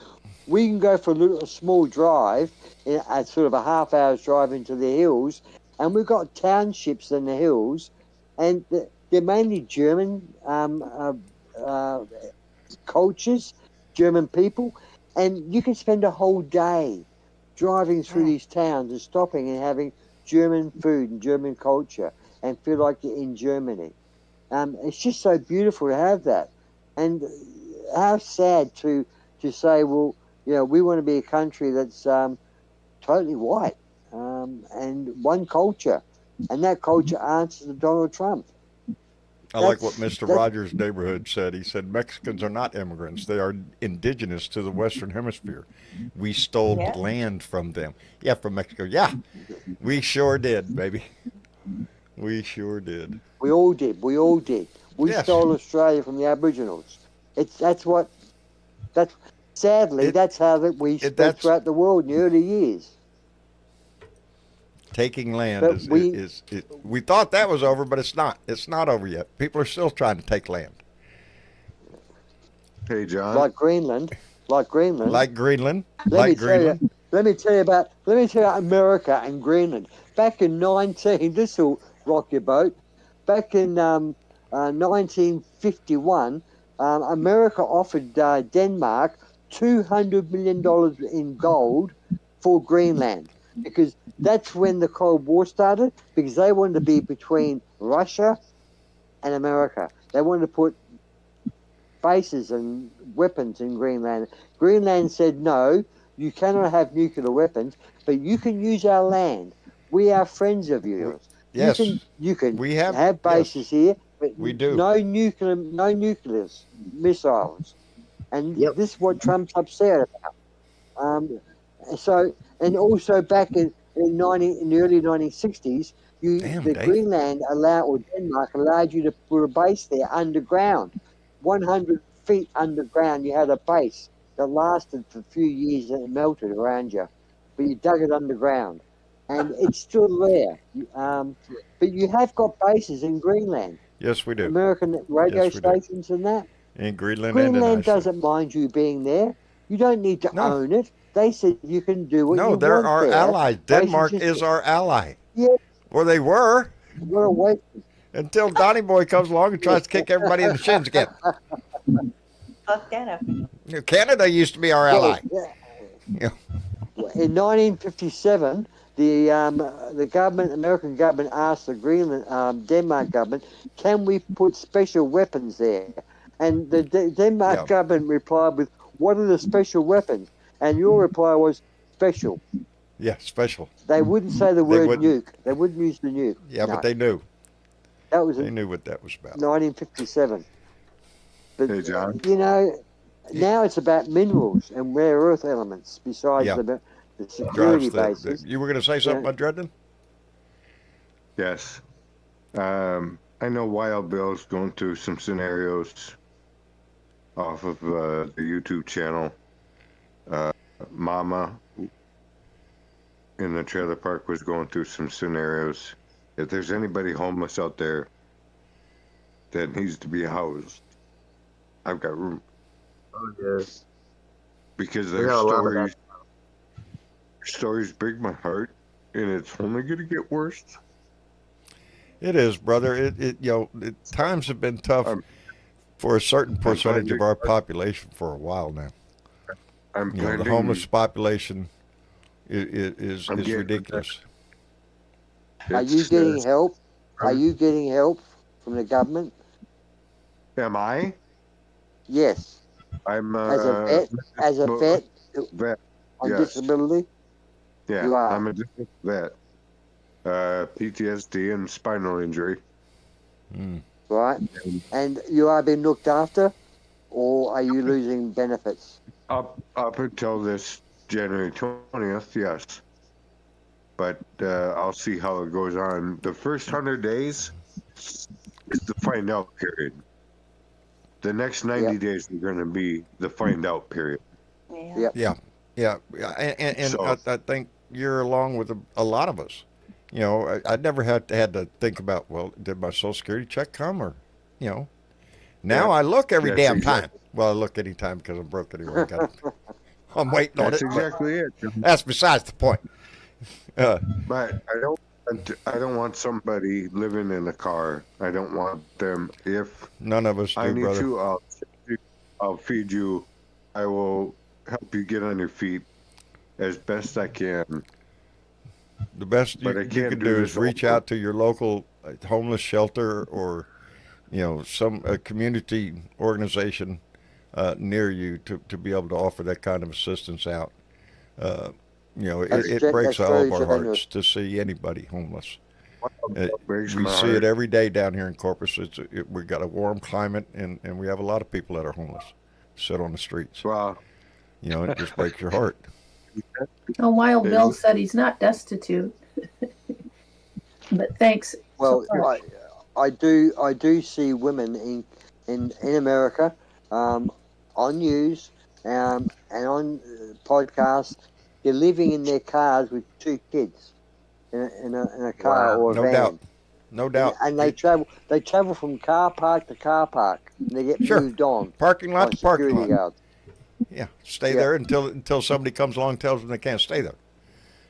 we can go for a small drive, a sort of a half hour's drive into the hills, and we've got townships in the hills, and they're mainly German cultures, German people, and you can spend a whole day driving through these towns and stopping and having German food and German culture and feel like you're in Germany. It's just so beautiful to have that, and how sad to say, well, we want to be a country that's totally white, and one culture, and that culture answers to Donald Trump. I like what Mr. Rogers' neighborhood said. He said Mexicans are not immigrants; they are indigenous to the Western Hemisphere. We stole Yeah. land from them. Yeah, from Mexico. Yeah, we sure did, baby. We sure did. We all did. We all did. We Yes. stole Australia from the Aboriginals. That's sadly that's how that we spread throughout the world in the early years. Taking land But we thought that was over, but it's not. It's not over yet. People are still trying to take land. Hey, John. Like Greenland. Like Greenland. Let me tell you about America and Greenland. Back in this will rock your boat. Back in 1951, America offered Denmark $200 million in gold for Greenland, because that's when the Cold War started, because they wanted to be between Russia and America. They wanted to put bases and weapons in Greenland. Greenland said, no, you cannot have nuclear weapons, but you can use our land. We are friends of yours. Yes. You can we have bases here, but we do. no nuclear missiles. And this is what Trump's upset about. And also back in the early 1960s, Greenland Denmark allowed you to put a base there underground. 100 feet underground, you had a base that lasted for a few years and it melted around you. But you dug it underground. And it's still there. But you have got bases in Greenland. Yes, we do. American radio stations and that. In Greenland Greenland doesn't mind you being there. You don't need to own it. They said you can do what you want. No, they're our allies. Denmark is our ally. Yeah. Or they were. What a waste. Until Donnie Boy comes along and tries to kick everybody in the shins again. Fuck that up. Canada used to be our ally. Yeah. In 1957, the American government asked the Denmark government, can we put special weapons there? And the Denmark government replied with, what are the special weapons? And your reply was special. Yeah, special. They wouldn't say the word nuke. They wouldn't use the nuke. Yeah, but they knew. They knew what that was about. 1957. But, hey, John. Now it's about minerals and rare earth elements besides the security bases. You were going to say something about Dredden? Yes. I know Wild Bill's going through some scenarios off of the YouTube channel. Mama in the trailer park was going through some scenarios. If there's anybody homeless out there that needs to be housed, I've got room. Oh, yes. Because We their got a lot of stories break my heart, and it's only going to get worse. It is, brother. Times have been tough for a certain percentage of our population for a while now. The homeless population is ridiculous. Are you getting help? Are you getting help from the government? Am I? Yes. I'm as a vet on disability. Yeah, you are. I'm a vet. PTSD and spinal injury. Right, and you are being looked after, or are you losing benefits? Up until this January 20th, yes. But I'll see how it goes on. The first 100 days is the find out period. The next 90 days are going to be the find out period. Yeah. And so, I think you're along with a lot of us. I never had to think about, well, did my Social Security check come or, Now I look every damn time. Well, I look any time because I'm broke anyway. I'm waiting on it. That's exactly it. That's besides the point. But I don't want somebody living in a car. I don't want them. If none of us do, I need brother. to, I'll feed you. I will help you get on your feet as best I can. The best you can do is reach out to your local homeless shelter or, some community organization near you to be able to offer that kind of assistance out. It breaks all of our hearts to see anybody homeless. Breaks We my see it heart. every day down here in Corpus. We've got a warm climate, and we have a lot of people that are homeless, sit on the streets. Well, It just breaks your heart. Oh, Wild Bill said he's not destitute. But thanks. Well, so much. I do see women in America on news and on podcasts. They're living in their cars with 2 kids in a car or a No van. doubt. No doubt. And they travel from car park to car park. And they get Sure. moved on Parking lot by to parking security lot. guards. Yeah, stay Yeah. there until somebody comes along and tells them they can't stay there.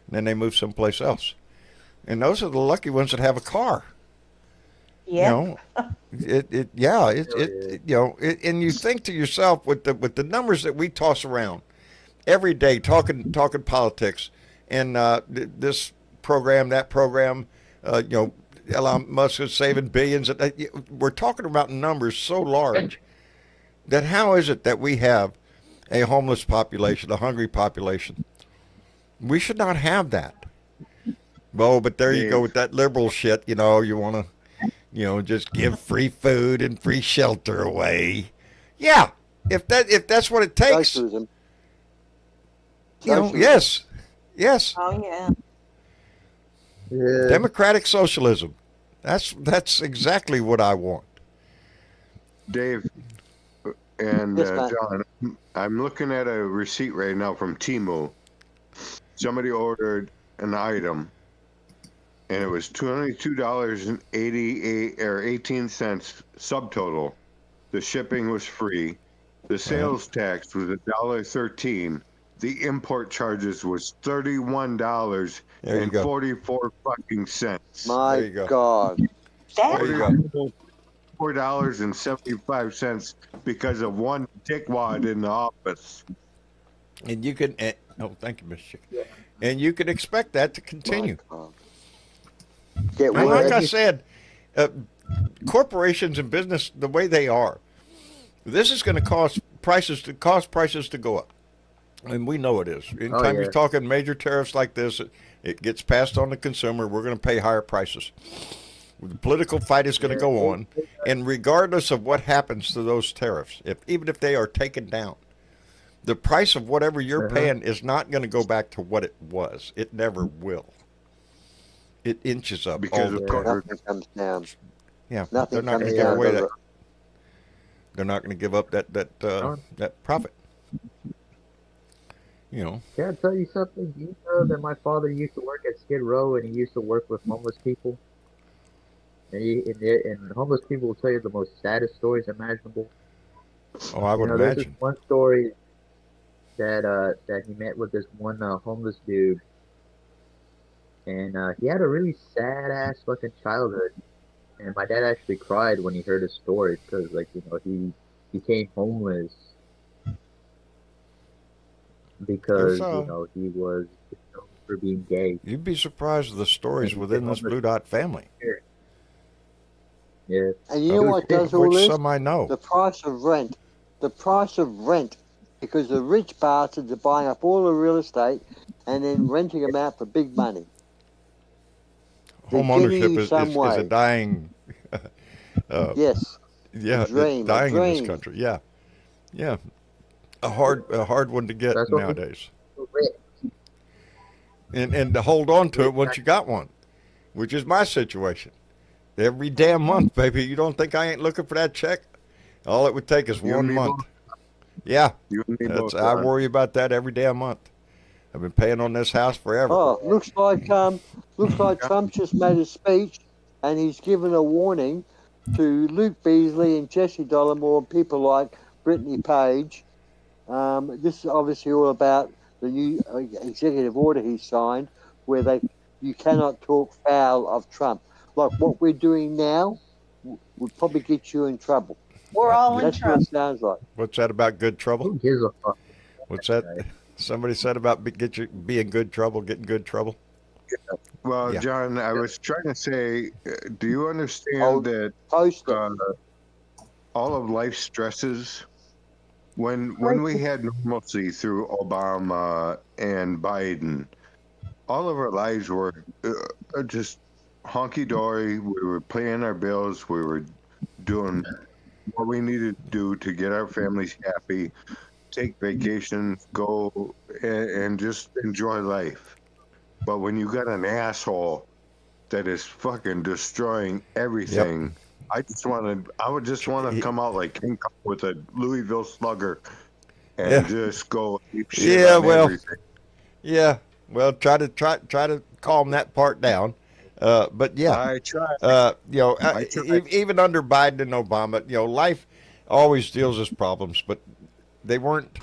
And then they move someplace else. And those are the lucky ones that have a car. Yeah. And you think to yourself with the numbers that we toss around every day, talking politics, and this program, that program, Elon Musk is saving billions. We're talking about numbers so large that how is it that we have a homeless population, a hungry population? We should not have that. Well, but there you go with that liberal shit. You want to, just give free food and free shelter away. Yeah, if that's what it takes. Socialism. Yes. Oh yeah. Yeah. Democratic socialism. That's exactly what I want. Dave and Yes, Matt. John, I'm looking at a receipt right now from Temu. Somebody ordered an item, and it was $22.88 subtotal. The shipping was free. The sales tax was $1.13. The import charges was There you go. $31.44 fucking cents. My There you go. God. That There you go. $4.75 because of one dickwad in the office. And you can. Thank you, Miss Chick. And you can expect that to continue. My God. Get And like word. I said, corporations and business, the way they are, this is going to cause prices to go up, and we know it is. Anytime you're talking major tariffs like this, it gets passed on the consumer. We're going to pay higher prices. The political fight is going to go on, and regardless of what happens to those tariffs, even if they are taken down, the price of whatever you're paying is not going to go back to what it was. It never will. It inches up Because all the of time. Nothing comes down. Yeah, Nothing they're not going comes to give down. away does that. it? They're not going to give up that profit. Can I tell you something? Do you know that my father used to work at Skid Row, and he used to work with homeless people? And homeless people will tell you the most saddest stories imaginable. Oh, I would There's this imagine. one story that he met with this one homeless dude, and he had a really sad ass fucking childhood. And my dad actually cried when he heard his story because, he became homeless because he was known for being gay. You'd be surprised at the stories within this Blue Dot family, Yeah. And you know what does all which this? some I know. The price of rent. The price of rent. Because the rich bastards are buying up all the real estate and then renting them out for big money. They're Home getting ownership you is some a way. dying. Yes. Yeah, dream, it's dying a in this dream. country. Yeah, a hard one to get That's what nowadays. And to hold on to it once you got one, which is my situation. Every damn month, baby. You don't think I ain't looking for that check? All it would take is You and one me month. both. Yeah, You and me both. I Ron. worry about that every damn month. I've been paying on this house forever. Oh, looks like Trump just made a speech and he's given a warning to Luke Beasley and Jesse Dollamore and people like Brittany Page. This is obviously all about the new executive order he signed where you cannot talk foul of Trump. Like what we're doing now would probably get you in trouble. we're all in That's what trouble. it sounds like. What's that about good trouble? Who gives a fuck? What's that? Somebody said about be in good trouble, getting good trouble. Well, Yeah. John, I was trying to say, do you understand that Post it. all of life's stresses. When we had normalcy through Obama and Biden, all of our lives were just honky dory. We were paying our bills. We were doing what we needed to do to get our families happy, take vacations, go and just enjoy life. But when you got an asshole that is fucking destroying everything, I would just want to come out like King Kong with a Louisville Slugger and just go shit on everything. Yeah, well, try to calm that part down. But yeah, I tried. Even under Biden and Obama, life always deals us problems, but they weren't.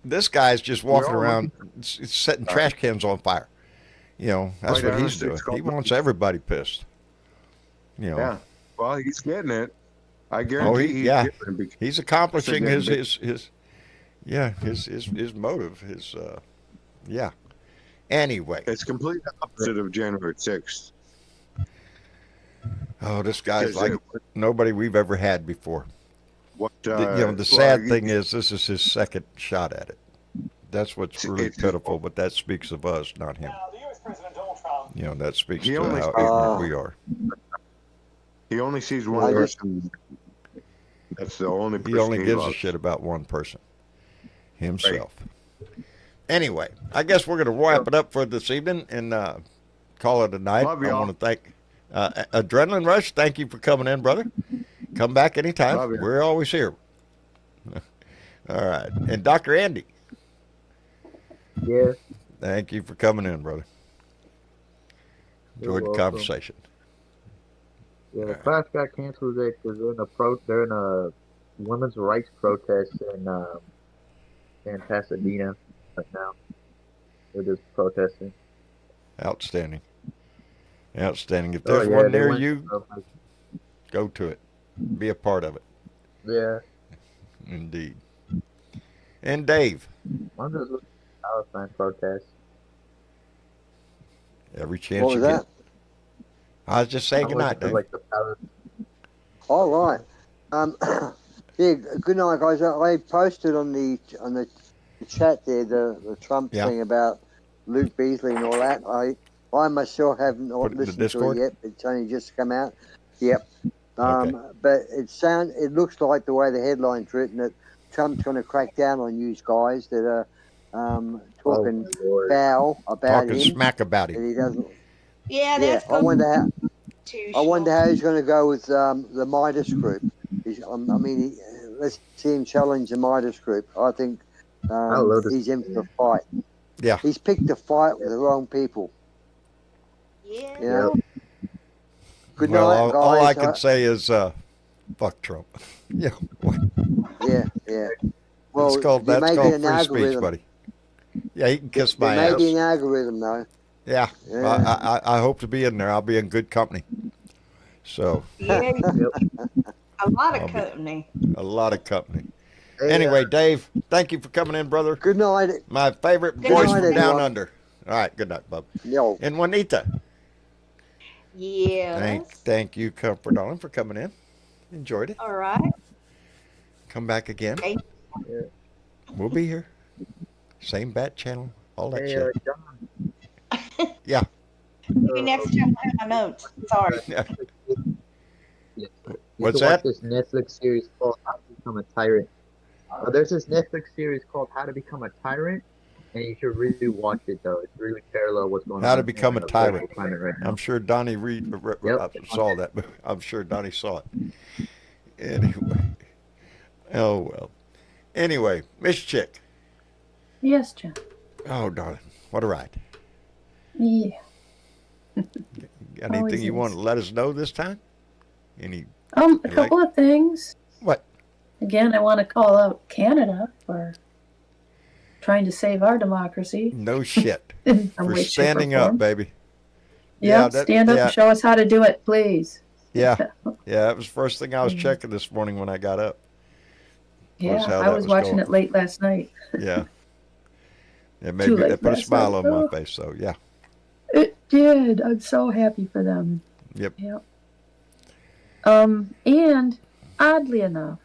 This guy's just walking around setting trash cans on fire. That's what he's doing. He wants everybody pissed. Yeah. Well, he's getting it. I guarantee he's getting it. He's accomplishing his motive. Anyway. It's completely opposite of January 6th. Oh, this guy's like nobody we've ever had before. The sad thing is this is his second shot at it. That's what's really pitiful, but that speaks of us, not him. That speaks to how ignorant we are. He only sees one person. That's the only person he only gives a shit about one person. Himself. Right. Anyway, I guess we're going to wrap it up for this evening and call it a night. I want to thank Adrenaline Rush. Thank you for coming in, brother. Come back anytime. We're always here. All right. And Dr. Andy. Yes. Thank you for coming in, brother. Enjoyed the conversation. Yeah, the class got canceled because they're in a women's rights protest in Pasadena right now. They're just protesting. Outstanding. If there's one near you, go to it. Be a part of it. Yeah. Indeed. And Dave. I'm just looking at Palestine protests. Every chance you get. I was just saying goodnight, Dave. All right. Yeah, good night, guys. I posted on the chat there the Trump thing about Luke Beasley and all that. I myself haven't listened to it yet. It's only just come out. Yep. But it looks like the way the headline's written that Trump's going to crack down on you guys that are talking foul about him. Talking smack about him. And he doesn't. Yeah, that's I wonder how he's going to go with the Midas group. Let's see him challenge the Midas group. I think he's in for the fight. Yeah. He's picked a fight with the wrong people. Yeah. Good night, guys. All I can say is fuck Trump. Yeah. Yeah. Well, that's called free speech, buddy. Yeah, he can kiss my ass. There may be an algorithm, though. Yeah. I hope to be in there. I'll be in good company. So. Yeah. A lot of company. A lot of company. Anyway, Dave, thank you for coming in, brother. Good night. My favorite voice from down under. All right, good night, bub. Yo. And Juanita. Yeah. Thank you, Comfort Darling, for coming in. Enjoyed it. All right. Come back again. Okay. We'll be here. Same bat channel, all that shit. Yeah. Maybe next time I have my notes. Sorry. What's that? Watch this Netflix series called How to Become a Tyrant. There's this Netflix series called How to Become a Tyrant, and you should really watch it, though. It's really parallel what's going on. How to Become a Tyrant. Right now. I'm sure Donnie saw that, but I'm sure Donnie saw it. Anyway. Oh, well. Anyway, Miss Chick. Yes, John. Oh, darling. What a ride. Yeah. Got anything you want to let us know this time? A couple of things. What? Again, I want to call out Canada for trying to save our democracy. No shit. For standing up, baby. Yeah, stand up and show us how to do it, please. Yeah. Yeah, that was the first thing I was checking this morning when I got up. Yeah, I was watching it late last night. Yeah. Yeah, maybe that put a smile on my face, so yeah. It did. I'm so happy for them. Yep. And oddly enough,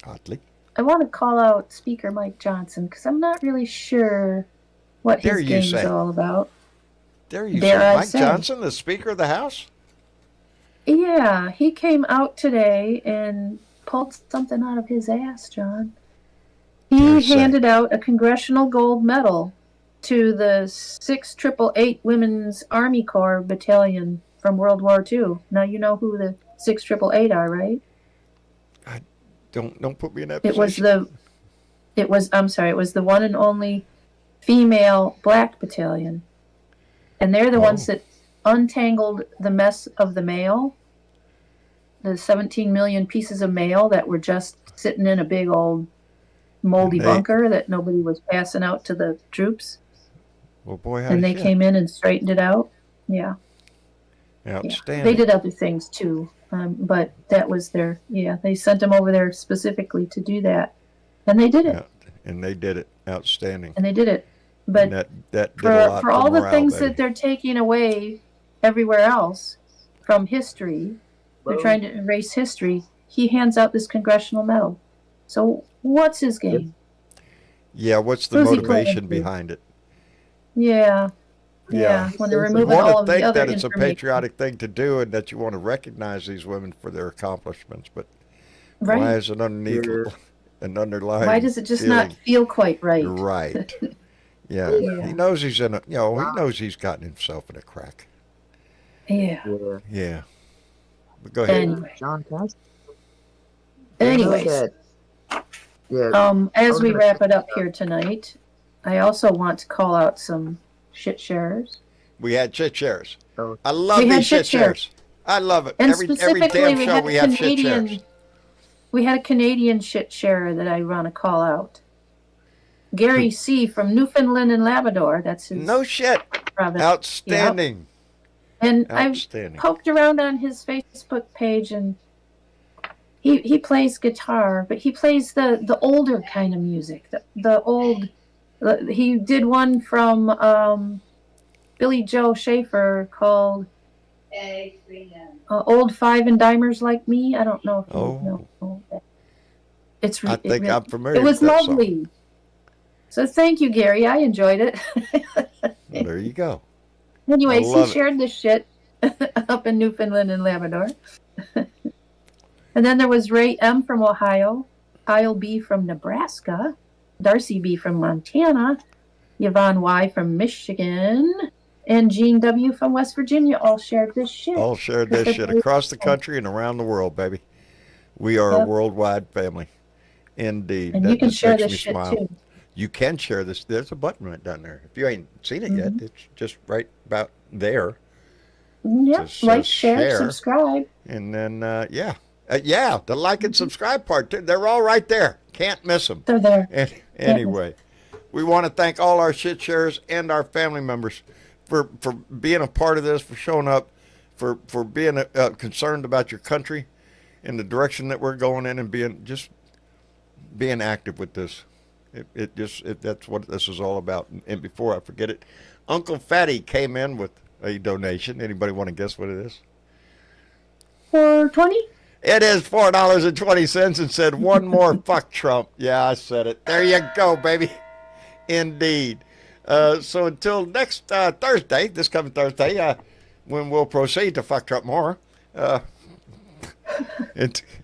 Oddly. I want to call out Speaker Mike Johnson because I'm not really sure what Dare his you game's say. all about. Dare you Dare say. I Mike say. Johnson, the Speaker of the House? Yeah, he came out today and pulled something out of his ass, John. He handed out a Congressional Gold Medal to the 6,888 Women's Army Corps Battalion from World War II. Now you know who the 6,888 are, right? Don't put me in that It was position. it was the one and only female black battalion. And they're the ones that untangled the mess of the mail, the 17 million pieces of mail that were just sitting in a big old moldy bunker that nobody was passing out to the troops. Well, boy, and they came in and straightened it out. Yeah. Outstanding. Yeah. They did other things too, but that was their, they sent them over there specifically to do that. And they did it. Yeah, and they did it. Outstanding. And they did it. But that did a lot for all morale, the things baby. that they're taking away everywhere else from history, they're trying to erase history, he hands out this congressional medal. So what's his game? Yeah, what's the motivation behind it? Yeah. When they're removing you all want of to the think other that it's a patriotic thing to do and that you want to recognize these women for their accomplishments, but why is it underneath an underlying Why does it just feeling? not feel quite right? Right. Yeah. He knows he's in a, he knows he's gotten himself in a crack. Yeah. Yeah. But go ahead. Anyway. John Cass. Anyways. As we wrap it up here tonight, I also want to call out some shit sharers. We had shit shares. I love these shit shares. I love it. And Every damn show we have shit shares. We had a Canadian shit sharer that I want to call out. Gary C. from Newfoundland and Labrador. That's his province. Outstanding. Yep. And I've poked around on his Facebook page, and he plays guitar, but he plays the older kind of music. The old. He did one from Billy Joe Schaefer called Old Five and Dimers Like Me. I don't know if you know that. I think I'm familiar with that. It was lovely. Song. So thank you, Gary. I enjoyed it. Well, there you go. Anyways, he shared this shit up in Newfoundland and Labrador. And then there was Ray M. from Ohio, Kyle B. from Nebraska, Darcy B. from Montana, Yvonne Y. from Michigan, and Jean W. from West Virginia all shared this shit. All shared this shit across the country and around the world, baby. We are a worldwide family. Indeed. And you can share this shit too. You can share this. There's a button right down there. If you ain't seen it yet, it's just right about there. Yep. Like, share, subscribe. And then, the like and subscribe part, too. They're all right there. Can't miss them. They're there. And, anyway, we want to thank all our shit sharers and our family members for being a part of this, for showing up, for being concerned about your country and the direction that we're going in, and being active with this. That's what this is all about. And before I forget it, Uncle Fatty came in with a donation. Anybody want to guess what it is? $4.20? It is $4.20 and said, one more fuck Trump. Yeah, I said it. There you go, baby. Indeed. So until next Thursday, this coming Thursday, when we'll proceed to fuck Trump more.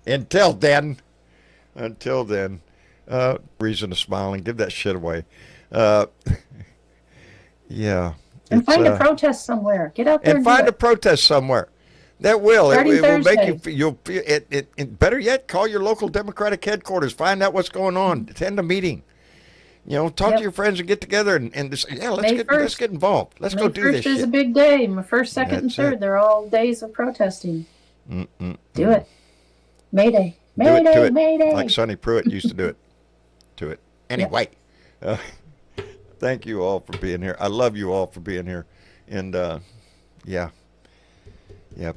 Until then, reason to smile and give that shit away. Yeah. And find a protest somewhere. Get out there and find a protest somewhere. That will. It will make you. You'll. Better yet, call your local Democratic headquarters. Find out what's going on. Attend a meeting. Talk to your friends and get together and just, let's get involved. Let's go do this shit. 1st is a big day. My 1st, 2nd, and 3rd. They're all days of protesting. Do it. Mayday. Mayday. Mayday. Like Sonny Pruitt used to do it. To it. Anyway, thank you all for being here. I love you all for being here. And,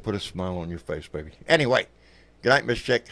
put a smile on your face, baby. Anyway, good night, Miss Chick.